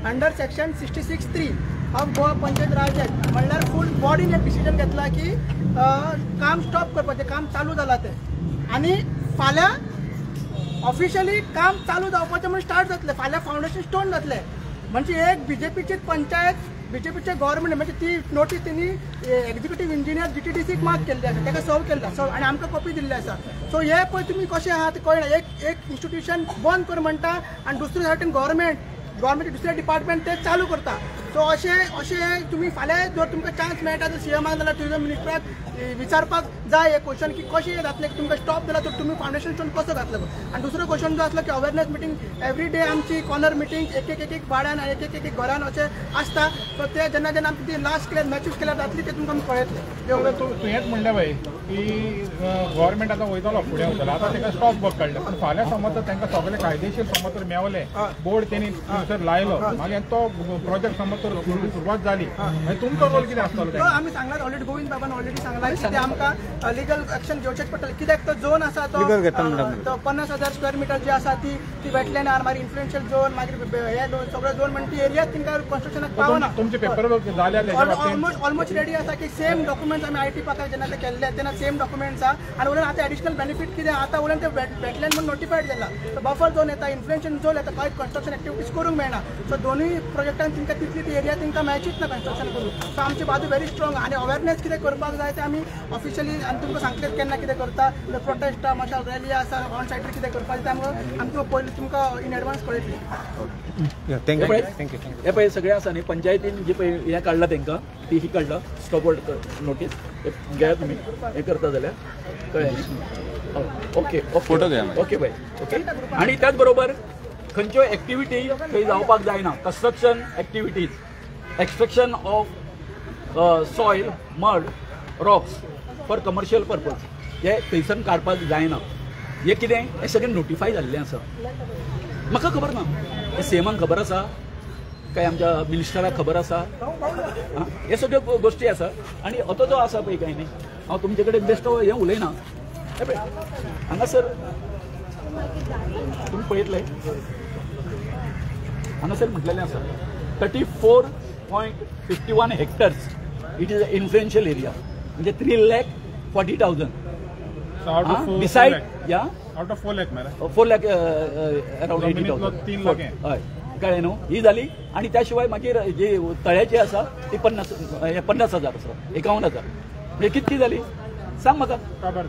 under section 66(3) of Goa panchayat Raj act. म्हणल्यार फूल बॉडीन एक डिसिजन घेतला की काम स्टॉप करपाचें, काम चालू जालां तें. आनी फाल्यां ऑफिशियली काम चालू जावपाचें म्हणून स्टार्ट जातलें. फाल्यां फावंडेशन स्टोन जातलें. म्हणजे एक BJPची पंचायत, BJPचे गव्हर्मेंट, म्हणजे ती नोटीस तेणी एक्झिक्युटीव इंजिनियर GTDCक मार्क केल्ली आसा, ताका सर्व केल्ली आसा आनी आमकां कॉपी दिल्ली आसा. सो हे पळय तुमी कशें आहा तें कळना. एक इन्स्टिट्यूशन बंद कर म्हणटा आनी दुसरे सायडीन गव्हर्मेंट दुसरे डिपार्टमेंट ते चालू करता. सो अशें तुमी फाल्यां जर तुमकां चान्स मेळटा जर CMाक जाल्यार टुरिजम मिनिस्टराक विचारपाक जाय एक क्वेश्चन की कशें जातलें की तुमकां स्टॉप जाला तर तुमी फावंडेशन स्टोन कसो घातलो. आनी दुसरो क्वेश्चन जो आसलो की अवेरनेस मिटींग एवरी डे आमची कॉर्नर मिटींग एक वाड्यान आनी एक घरान अशें आसता. सो ते जेन्ना आमची ती लास्ट केल्यार मॅचीस केल्यार जातली ते तुमकां कळयतलें. तूं हेंच म्हणलें बाई की गव्हर्मेंट आतां वयतलो फुडें वयतलो, आतां ताका स्टॉप वर्क काडलें. पूण फाल्यां समज जर तांकां सगळे कायदेशीर समज तर मेवलें, बोर्ड तेणी थंयसर लायलो, मागीर तो प्रोजेक्ट समज तर सुरवात जाली, मागीर तुमचो रोल कितें आसतलो? आमी सांगलां ऑलरेडी, गोविंद बाबान ऑलरेडी सांगलां की ते आमकां लिगल एक्शन घेवचेच पडटलें. कित्याक तो झोन आसा तो 50,000 स्क्वेअर मिटर जी आसा ती वेटलँड आहा, मागीर इन्फ्लुएन्शियल झोन, मागीर हे सगळे झोन म्हणजे ती एरिया तांकां कन्स्ट्रक्शनाक पावना. तुमचे पेपर जाले ऑलमोस्ट रेडी आसा की सेम डॉक्युमेंट्स आमी IT पार्काक जेन्ना ते केल्ले तेन्ना सेम डॉक्युमेंट्स आहा. आनी उलट आतां एडिशनल बेनिफीट कितें आतां उलट ते वेटलँड म्हणून नोटिफायड जाला. सो बफर झोन येता, इन्फ्लुएन्शियल झोन येता, कांय कन्स्ट्रक्शन एक्टिविटीज करूंक मेळना. सो दोनूय प्रोजेक्टान तांकां तितली ती एरिया तांकां मेळचीच ना कन्स्ट्रक्शन करूंक. सो आमची बाजू व्हेरी स्ट्रॉंग. आनी अवेरनेस कितें करपाक जाय ते आमी ऑफिशियली आनी तुमकां सांगतले केन्ना कितें करता. प्रोटेस्ट मशाल रॅली आसा ऑन सायडीर कितें करपाचें तें आमकां पयलीं तुमकां इन एडवान्स कळयतली. थँक्यू. हे पळय सगळें आसा न्ही पंचायतीन जे पळय हें काडलां तांकां ती ही काडला स्टॉप नोटीस घ्या तुमी हें करता जाल्यार कळ्ळें. ओके फोटो घ्या. Okay bye. ओके. आनी त्याच बरोबर खंयच्यो एक्टिविटी थंय जावपाक जायना. Construction activities, extraction of soil, mud, rocks for commercial purpose हे थंयसन काडपाक जायना. हे कितें हें सगळें नोटिफाय जाल्लें आसा. म्हाका खबर ना, हे CMाक खबर आसा काय आमच्या मिनिस्टराक खबर आसा. हे सगळ्यो गोश्टी आसा. आनी असो जो आसा पळय काय न्ही, हांव तुमचे कडेन बेश्टो हें उलयना. हे पळय हांगासर तुमी पळयतले, हांगासर म्हटलेलें आसा 34.51 hectares it is a influential area, म्हणजे 3,40,000 डिसायड या out of 4 lakh madam 4 lakh around 80,000 3 lakh हय कळ्ळें न्हू. ही जाली. आनी त्या शिवाय मागीर जी तळ्याची आसा ती 50,000 आसा, 51,000 म्हणजे कितकी जाली सांग म्हाका. खबर.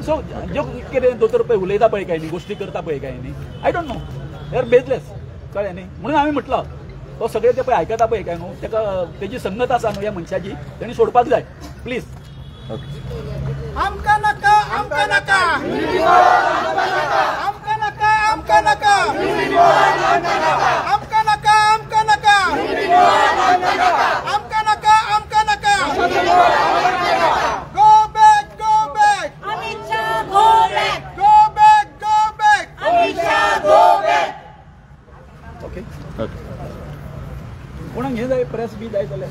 सो ज्यो कितें दोतोर पळय उलयता पळय काय न्ही, गोश्टी करता पळय काय न्ही, I don't know, they are bezel-less. कळ्ळें न्ही. म्हणून हांवें म्हटलं तो सगळे ते पळय आयकता पळय काय न्हू, ताका तेजी संगत आसा न्हू ह्या मनशाची, तेणी सोडपाक जाय प्लीज. आमकां नाका, आमकां नाका, आमकां नाका, आमकां नाका, आमकां नाका, आमकां नाका, आमकां नाका, आमकां नाका. कोणाक हे जाय प्रेस बी जाय जाल्यार